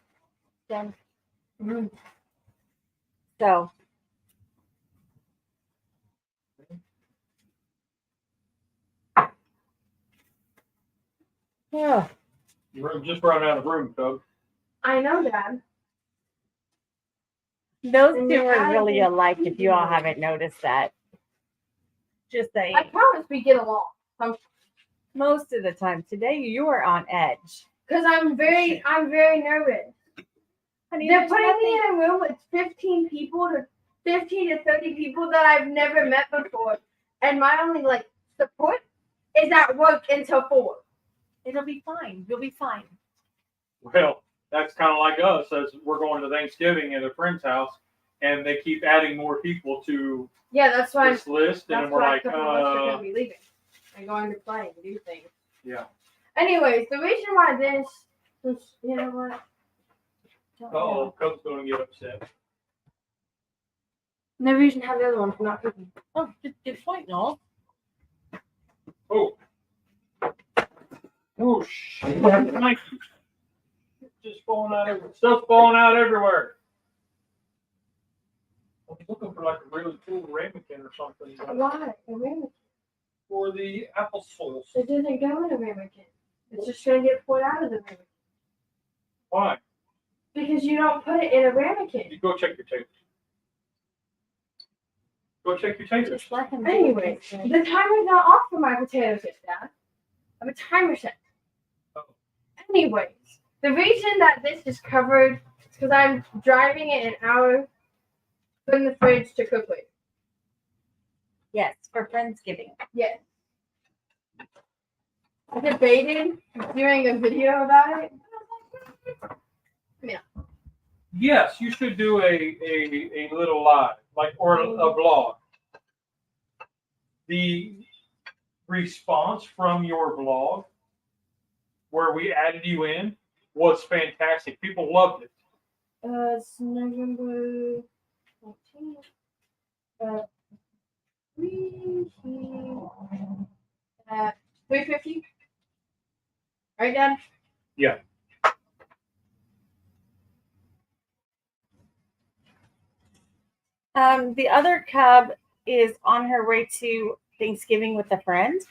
Then, Mm. so yeah. You just run out of room, Doug. I know, Dad. Those And two you're are really adding alike if you all seasoning. haven't noticed that. Just saying. I promise we get along. Most of the time. Today you are on edge. Because I'm very nervous. Honey, They're there's putting me nothing- in a room with 15 to 30 people that I've never met before. And my only support is at work until 4. It'll be fine. You'll be fine. Well, that's kind of like us as we're going to Thanksgiving at a friend's house, and they keep adding more people to Yeah, that's why this list, and we're like, a couple of us are gonna be leaving and going to play and do things. yeah. Anyways, the reason why this, you know what? Don't Oh, know. Coke's going to get upset. The reason have the other one for not cooking. Oh, good point, Noel. Oh. Oh, shit. Mike. Just falling out everywhere. Stuff's falling out everywhere. I was looking for like a really cool ramekin or something Why? A ramekin. for the applesauce. It doesn't go in a ramekin. It's just gonna get poured out of the ramekin. Why? Because you don't put it in a ramekin. You go check your taters. Go check your taters. Just let him do Anyway, it. the timer's not off for my potatoes yet, Dad. I have a timer set. Oh. Anyways, the reason that this is covered is because I'm driving it an hour in the fridge to cook later. Yes, for Friendsgiving. Yes. I debated doing a video about it. Yes, you should do a little live, or a vlog. The response from your vlog, where we added you in, was fantastic. People loved it. It's November 14th. 350. Right, Dad? Yeah. The other cub is on her way to Thanksgiving with a friend.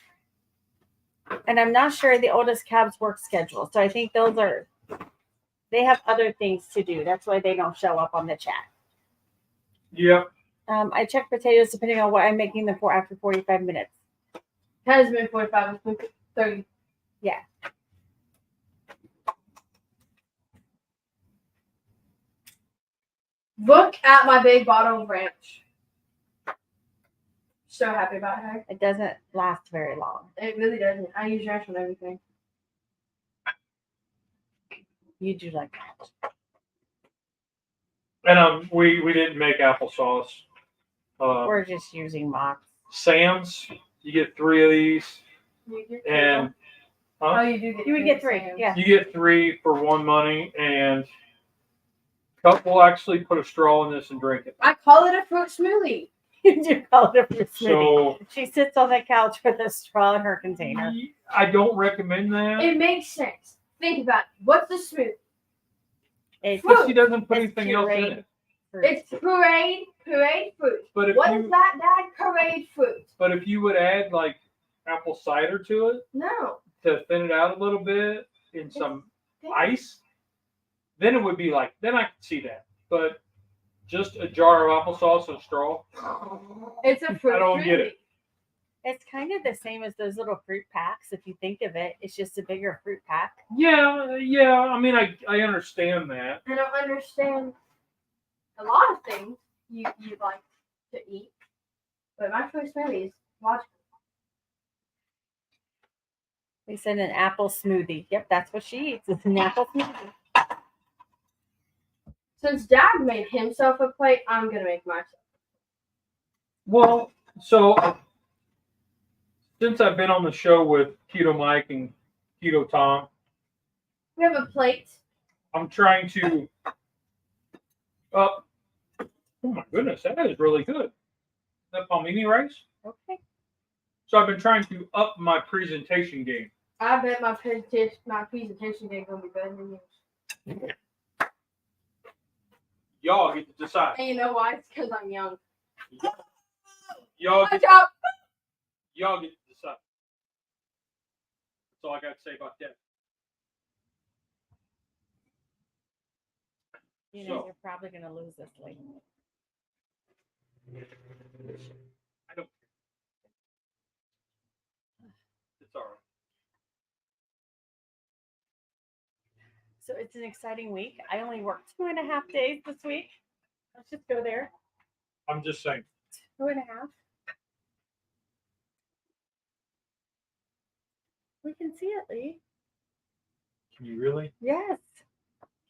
And I'm not sure the oldest cub's work schedule. So I think they have other things to do. That's why they don't show up on the chat. Yep. I check potatoes depending on what I'm making them for after 45 minutes. Has been 45, it's been 30. Yeah. Look at my big bottle of ranch. So happy about her. It doesn't last very long. It really doesn't. I use ranch on everything. You do like that. And we didn't make applesauce. We're just using mock. Sam's You get 3 of these, You get and oh, you do get. You would get 3. Yeah. you get 3 for 1 money, and Cup will actually put a straw in this and drink it. I call it a fruit smoothie. You do call it a fruit smoothie. So She sits on the couch with a straw in her container. I don't recommend that. It makes sense. Think about it. What's the smoothie? It's But she doesn't put It's anything else in pureed it. fruit. It's pureed fruit. But if What you is that, Dad? Pureed fruit. but if you would add like apple cider to it No. to thin it out a little bit in some ice, then it would be like, then I could see that. But just a jar of applesauce and straw, It's a fruit I don't get it. It's kind of the same as those little fruit packs. If you think of it, it's just a bigger fruit pack. Yeah. I mean, I understand that. I don't understand a lot of things you like to eat, but my fruit smoothie is logical. They said an apple smoothie. Yep, that's what she eats. It's an apple smoothie. Since Dad made himself a plate, I'm gonna make myself. Well, so since I've been on the show with Keto Mike and Keto Tom, We have a plate. I'm trying to oh my goodness, that is really good. That palmini rice. Okay. So I've been trying to up my presentation game. I bet my presentation game gonna be better than yours. Y'all get to decide. And you know why? It's because I'm young. Y'all Watch get, out! y'all get to decide. That's all I got to say about that. You know, So- you're probably going to lose this late. I don't. It's all right. So it's an exciting week. I only worked 2.5 days this week. Let's just go there. I'm just saying. 2.5. We can see it, Lee. Can you really? Yes.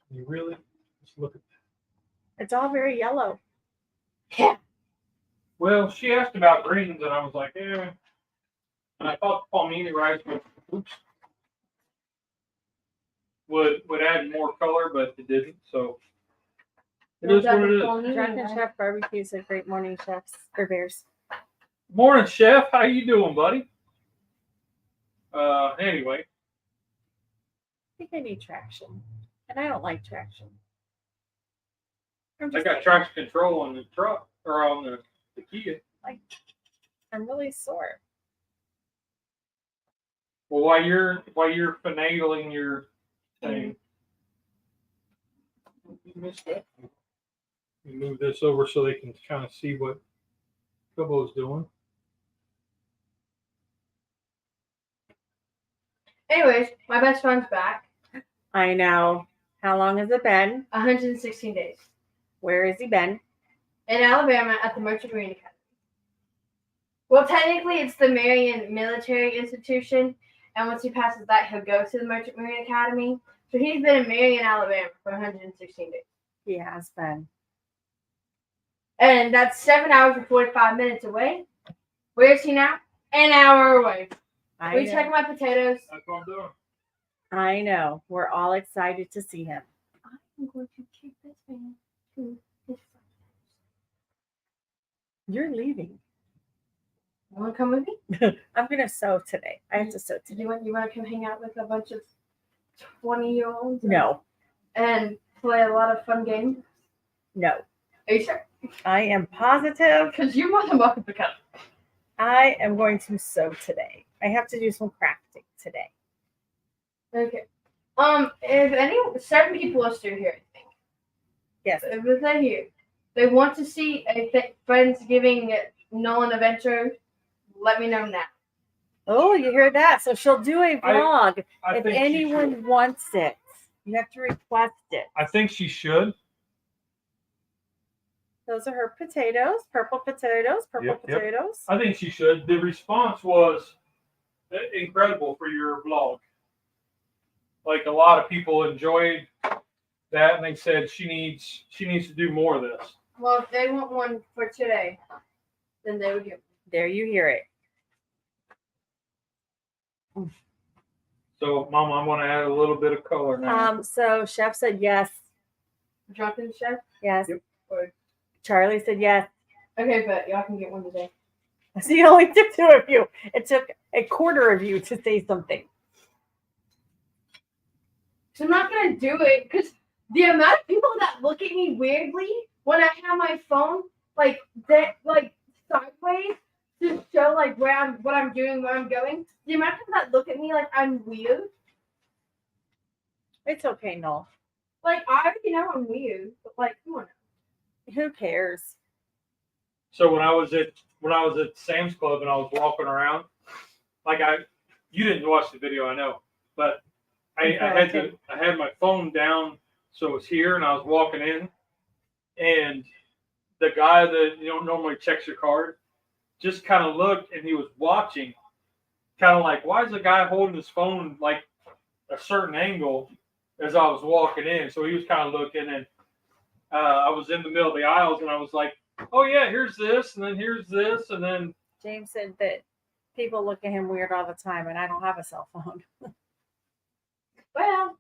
Can you really? Just look at that. It's all very yellow. Well, she asked about greens, and I was like, eh. And I thought palmini rice would add more color, but it didn't. So it is what it is. Drunken Chef Barbecue said great morning, chefs or bears. Morning, Chef. How you doing, buddy? Anyway, I think I need traction. And I don't like traction. I'm I just got like, traction control on the truck or on the Kia. I'm really sore. Well, while you're finagling your thing, you missed that. You move this over so they can kind of see what Kobo's doing. Anyways, my best friend's back. I know. How long has it been? 116 days. Where has he been? In Alabama at the Merchant Marine Academy. Well, technically, it's the Marion Military Institution, and once he passes that, he'll go to the Merchant Marine Academy. So he's been in Marion, Alabama for 116 days. He has been. And that's 7 hours and 45 minutes away. Where is he now? An hour away. I Will you know. check my potatoes? That's what I'm doing. I know. We're all excited to see him. I'm going to take this man to his friend. You're leaving. You want to come with me? I'm gonna sew today. I have to sew today. You want to come hang out with a bunch of 20-year-olds? No, And play a lot of fun games? no. Are you sure? I am positive. Because you're more than welcome to come. I am going to sew today. I have to do some crafting today. Okay. If 7 people are still here, I think. Yes. If they're here, they want to see a Friendsgiving Nolan adventure, let me know now. Oh, you hear that? So she'll do a vlog I if think she anyone should. wants it. You have to request it. I think she should. Those are her potatoes, purple potatoes, Yep. potatoes. I think she should. The response was incredible for your vlog. Like a lot of people enjoyed that, and they said she needs to do more of this. Well, if they want one for today, then they would do. There you hear it. So, Mom, I want to add a little bit of color now. So Chef said yes. Drunken chef. Yes. Yep. Charlie said yes. Okay, but y'all can get one today. So it only took 2 of you. It took a quarter of you to say something. So I'm not gonna do it because the amount of people that look at me weirdly when I have my phone like that, like sideways to show like what I'm doing, where I'm going. The amount of people that look at me like I'm weird. It's okay, Noel. Like I already know I'm weird, but like come on. Who cares? So when I was at Sam's Club and I was walking around, like you didn't watch the video, I know, but I had my phone down so it was here, and I was walking in, and the guy that normally checks your card just kind of looked, and he was watching, kind of like, why is the guy holding his phone like a certain angle as I was walking in? So he was kind of looking, and I was in the middle of the aisles, and I was like, oh yeah, here's this, and then here's this, and then James said that people look at him weird all the time, and I don't have a cell phone. Well.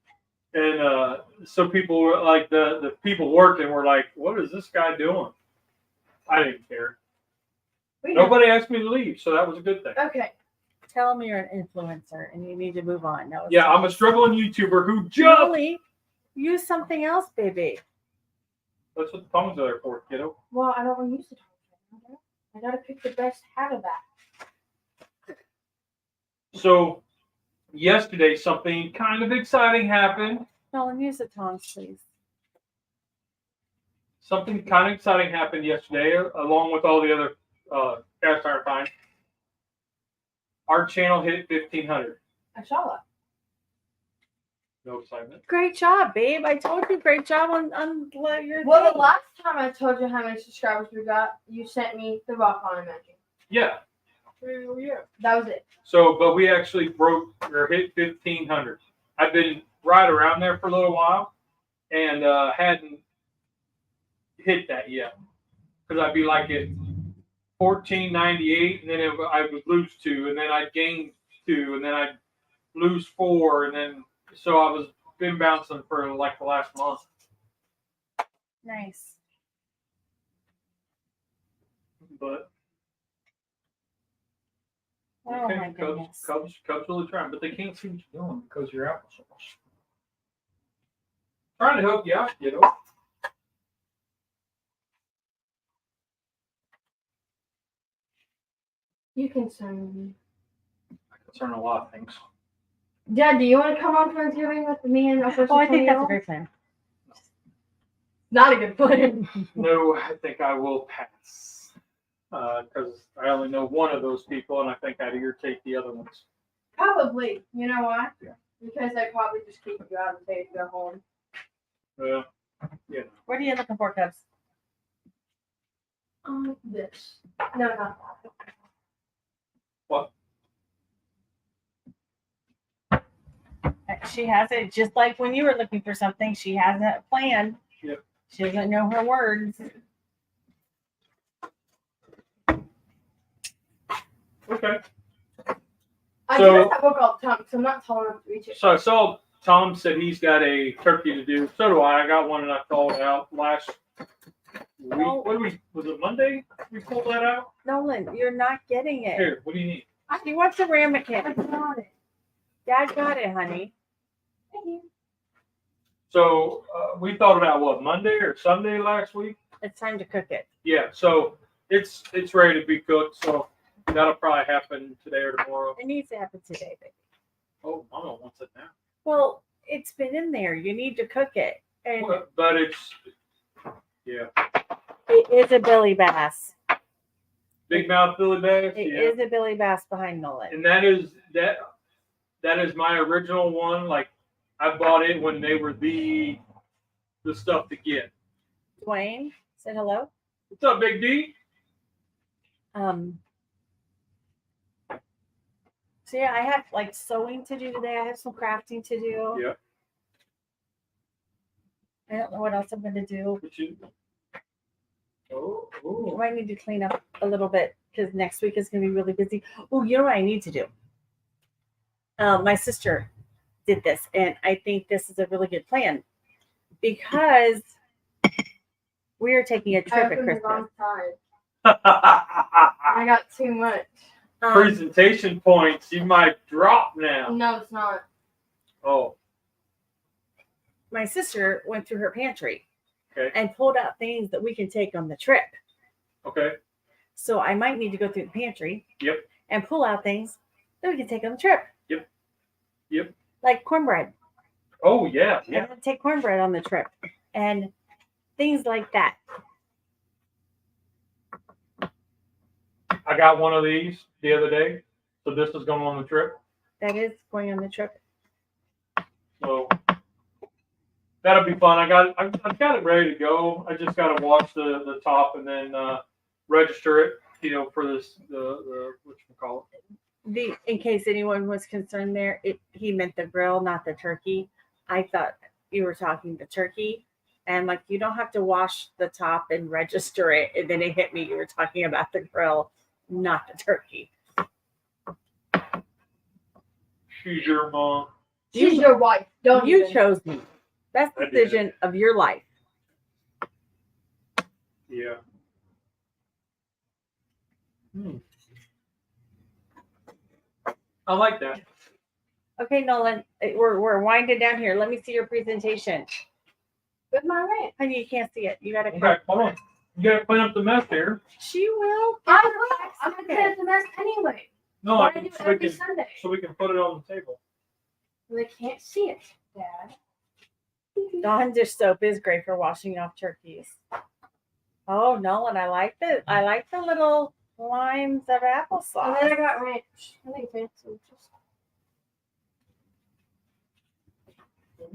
And so people were like, the people working were like, what is this guy doing? I didn't care. Nobody asked me to leave, so that was a good thing. Okay. Tell him you're an influencer and you need to move on. No, yeah, I'm a struggling YouTuber who just Really? Use something else, baby. That's what the tongs are there for, kiddo. Well, I don't want to use the tongs. I gotta pick the best out of that. So yesterday something kind of exciting happened. Nolan, use the tongs, please. Something kind of exciting happened yesterday, along with all the other cast iron finds. Our channel hit 1,500. I saw that. No excitement. Great job, babe. I told you, great job on your Well, thing. the last time I told you how many subscribers we got, you sent me the rock on magic. Yeah. Yeah. That was it. So, but we actually hit 1,500. I've been right around there for a little while, and hadn't hit that yet. Because I'd be like at 1498, and then I would lose 2, and then I'd gain 2, and then I'd lose 4, and then so I was been bouncing for like the last month. Nice. But Oh okay, my goodness. Cubs really trying, but they can't see what you're doing because you're applesauce. Trying to help you out, kiddo. You can send me. I concern a lot of things. Dad, do you want to come on Thanksgiving with me and our first? Oh, I think that's a great plan. Not a good plan. No, I think I will pass. Because I only know one of those people, and I think I'd irritate the other ones. Probably. You know why? Yeah. Because they probably just keep you out and say to go home. Well, yeah. What are you looking for, Cubs? This. No, not that. What? She has it just like when you were looking for something. She has a plan. Yep. She doesn't know her words. Okay. I So- do that book all the time, so I'm not tall enough to reach it. So I saw Tom said he's got a turkey to do. So do I. I got one, and I thawed out last week. Oh. What was it Monday? We pulled that out. Nolan, you're not getting it. Here, what do you need? She wants a ramekin. I got it. Dad got it, honey. Thank you. So we thought about what, Monday or Sunday last week? It's time to cook it. Yeah. So it's ready to be cooked. So that'll probably happen today or tomorrow. It needs to happen today, baby. Oh, Mama wants it now. Well, it's been in there. You need to cook it. And But it's yeah. it is a Billy Bass. Big mouth Billy Bass. It Yeah. is a Billy Bass behind Nolan. And that is my original one. Like I bought it when they were the stuff to get. Dwayne said hello. What's up, Big D? So yeah, I have like sewing to do today. I have some crafting to do. Yeah. I don't know what else I'm gonna do. I might need to clean up a little bit because next week is gonna be really busy. Oh, you know what I need to do? My sister did this, and I think this is a really good plan because we are taking a I trip at opened the Christmas. wrong side. I got too much. Presentation points. You might drop now. No, it's not. Oh, My sister went through her pantry okay. and pulled out things that we can take on the trip. Okay. So I might need to go through the pantry. Yep. And pull out things that we can take on the trip. Yep. Yep. Like cornbread. Oh, yeah. I'm Yeah. gonna take cornbread on the trip and things like that. I got one of these the other day. So this is going on the trip. That is going on the trip. So that'll be fun. I've got it ready to go. I just got to wash the top and then register it, for this, the whatchamacallit. In case anyone was concerned there, he meant the grill, not the turkey. I thought you were talking the turkey. And like, you don't have to wash the top and register it. And then it hit me. You were talking about the grill, not the turkey. She's your mom. She's your wife. Don't You even. chose me. Best I did. decision of your life. Yeah. I like that. Okay, Nolan, we're winding down here. Let me see your presentation. With my rant. Honey, you can't see it. You gotta Okay, hold on. You gotta clean up the mess here. She will. I will. I'm going to clean up the mess anyway. No, What I do every so Sunday. we can put it on the table. They can't see it, Dad. Dawn dish soap is great for washing off turkeys. Oh, Nolan, I like the little lines of And applesauce. then I got ranch. I think fancy.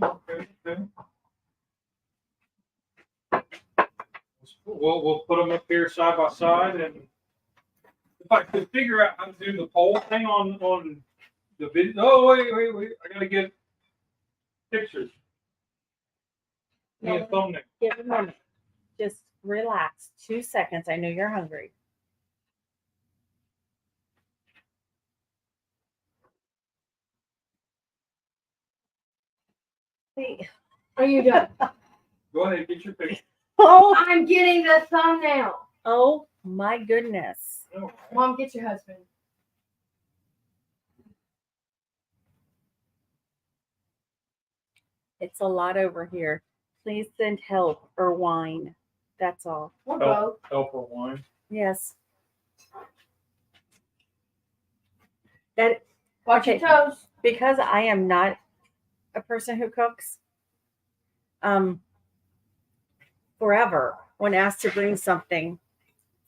Okay. We'll put them up here side by side, and if I could figure out how to do the poll thing on the video. Oh wait! I gotta get pictures. Need a thumbnail. Give it a moment. Just relax. 2 seconds. I know you're hungry. See. Are you done? Go ahead, get your picture. Oh, I'm getting the thumbnail. oh my goodness. Okay. Mom, get your husband. It's a lot over here. Please send help or wine. That's all. We'll go. Help or wine. Yes. That Watch Okay. your toes. because I am not a person who cooks. Forever, when asked to bring something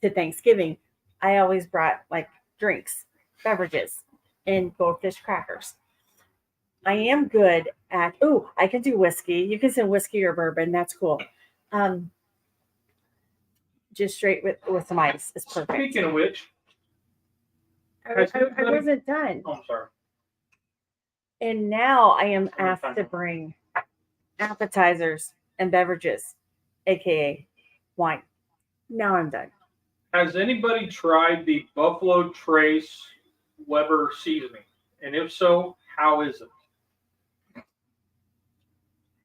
to Thanksgiving, I always brought like drinks, beverages, and goldfish crackers. I am good at. Oh, I can do whiskey. You can send whiskey or bourbon. That's cool. Just straight with some ice is perfect. Speaking of which, I wasn't done. oh, I'm sorry. And now I am asked to bring appetizers and beverages, aka wine. Now I'm done. Has anybody tried the Buffalo Trace Weber seasoning? And if so, how is it?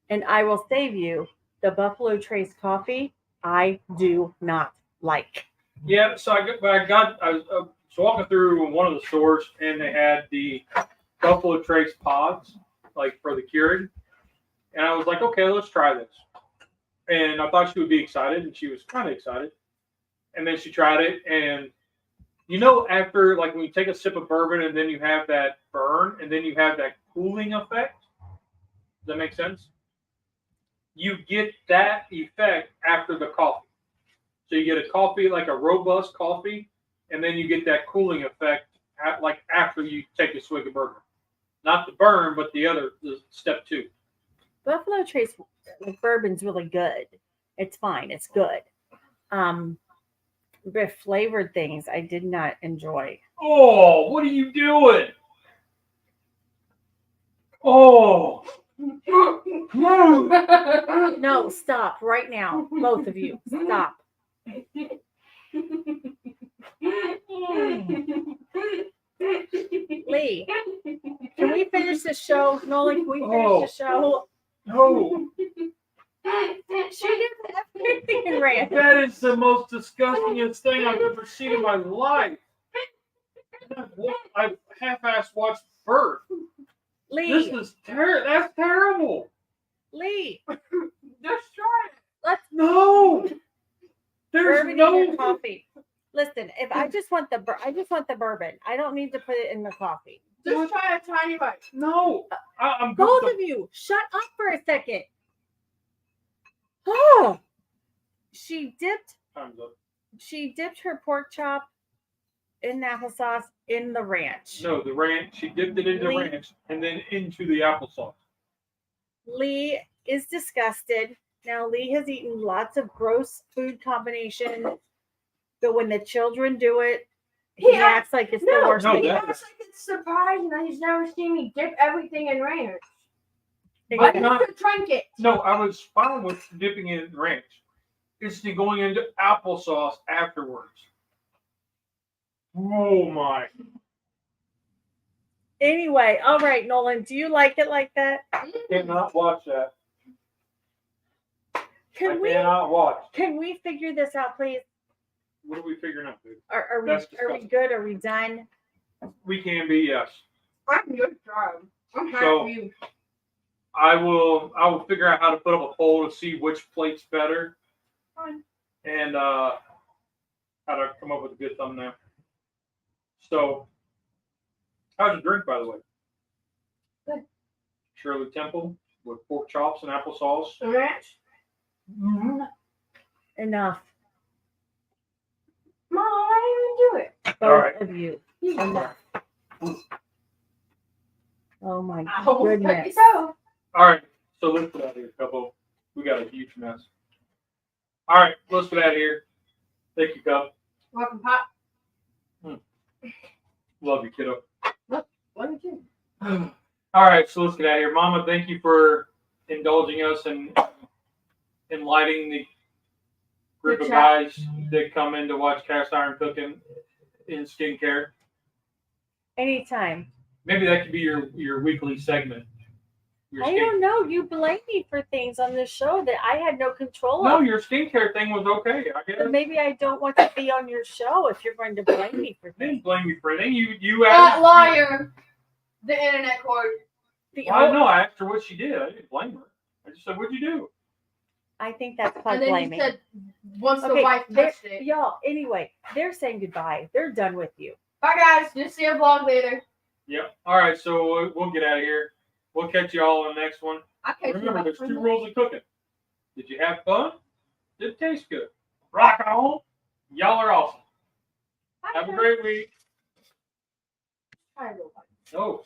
And I will save you the Buffalo Trace coffee. I do not like. Yeah, so I was walking through one of the stores and they had the Buffalo Trace pods, like for the Keurig. And I was like, okay, let's try this. And I thought she would be excited, and she was kind of excited. And then she tried it, and after, like, when you take a sip of bourbon and then you have that burn and then you have that cooling effect, does that make sense? You get that effect after the coffee. So you get a coffee, like a robust coffee, and then you get that cooling effect, like after you take a swig of bourbon. Not the burn, but the step 2. Buffalo Trace bourbon's really good. It's fine. It's good. But flavored things I did not enjoy. Oh, what are you doing? Oh. No, stop right now. Both of you. Stop. Lee, can we finish the show? Nolan, can we finish the show? No, She did everything in ranch. that is the most disgustingest thing I've ever seen in my life. I've half-assed watched Birth. Lee, This is that's terrible. Lee, Just try it. let's No, there's bourbon in your no. coffee. Listen, if I just want the bourbon. I don't need to put it in the coffee. Just try a tiny bite. No, I'm Both good. of you, shut up for a second. Oh, she dipped Time's up. her pork chop in applesauce in the ranch. No, the ranch. She dipped it into Lee. ranch and then into the applesauce. Lee is disgusted. Now Lee has eaten lots of gross food combinations, but when the children do it, he Yeah. acts like it's the worst no, thing He ever. acts like it's surprising that he's never seen me dip everything in ranch. I Exactly. not- could drink it. No, I was fine with dipping it in ranch. It's the going into applesauce afterwards. Oh my! Anyway, all right, Nolan, do you like it like that? I cannot watch that. Can we watch. figure this out, please? What are we figuring out, dude? Are we That's are we disgusting. good? Are we done? We can be, yes. I'm good job. I'm happy So- for you. I will figure out how to put up a poll to see which plate's better. Fine. And how to come up with a good thumbnail. So, how's your drink, by the way? Good. Shirley Temple with pork chops and applesauce. Ranch? Mm-hmm. Enough. Mom, I didn't even do it. Both All right. of you. You did Enough. Oh my Oh, goodness. so. All right, so let's get out of here, couple. We got a huge mess. All right, let's get out of here. Thank you, Cub. Welcome, Pop. Love you, kiddo. What did you? All right, so let's get out of here. Mama, thank you for indulging us and enlightening the group Good of job. guys that come in to watch cast iron cooking in skincare. Anytime. Maybe that could be your weekly segment. Your I don't know. You blame me for things on this show that I had no control No, of. your skincare thing was okay. I guess. But maybe I don't want to be on your show if you're going to blame me for I things. didn't blame you for anything. You That asked. liar. The internet cord. Well, no, I asked her what she did. I didn't blame her. I just said, "What'd you do?" I think that's called And then blaming. you said once the Okay, wife touched it. y'all, anyway, they're saying goodbye. They're done with you. Bye, guys. Just see a vlog later. Yep. All right, so we'll get out of here. We'll catch you all in the next one. I'll catch you Remember, about there's 3 2 minutes. rules of cooking. Did you have fun? Did it taste good? Rock on. Y'all are awesome. Bye, Have a guys. great week. Bye, everybody. No.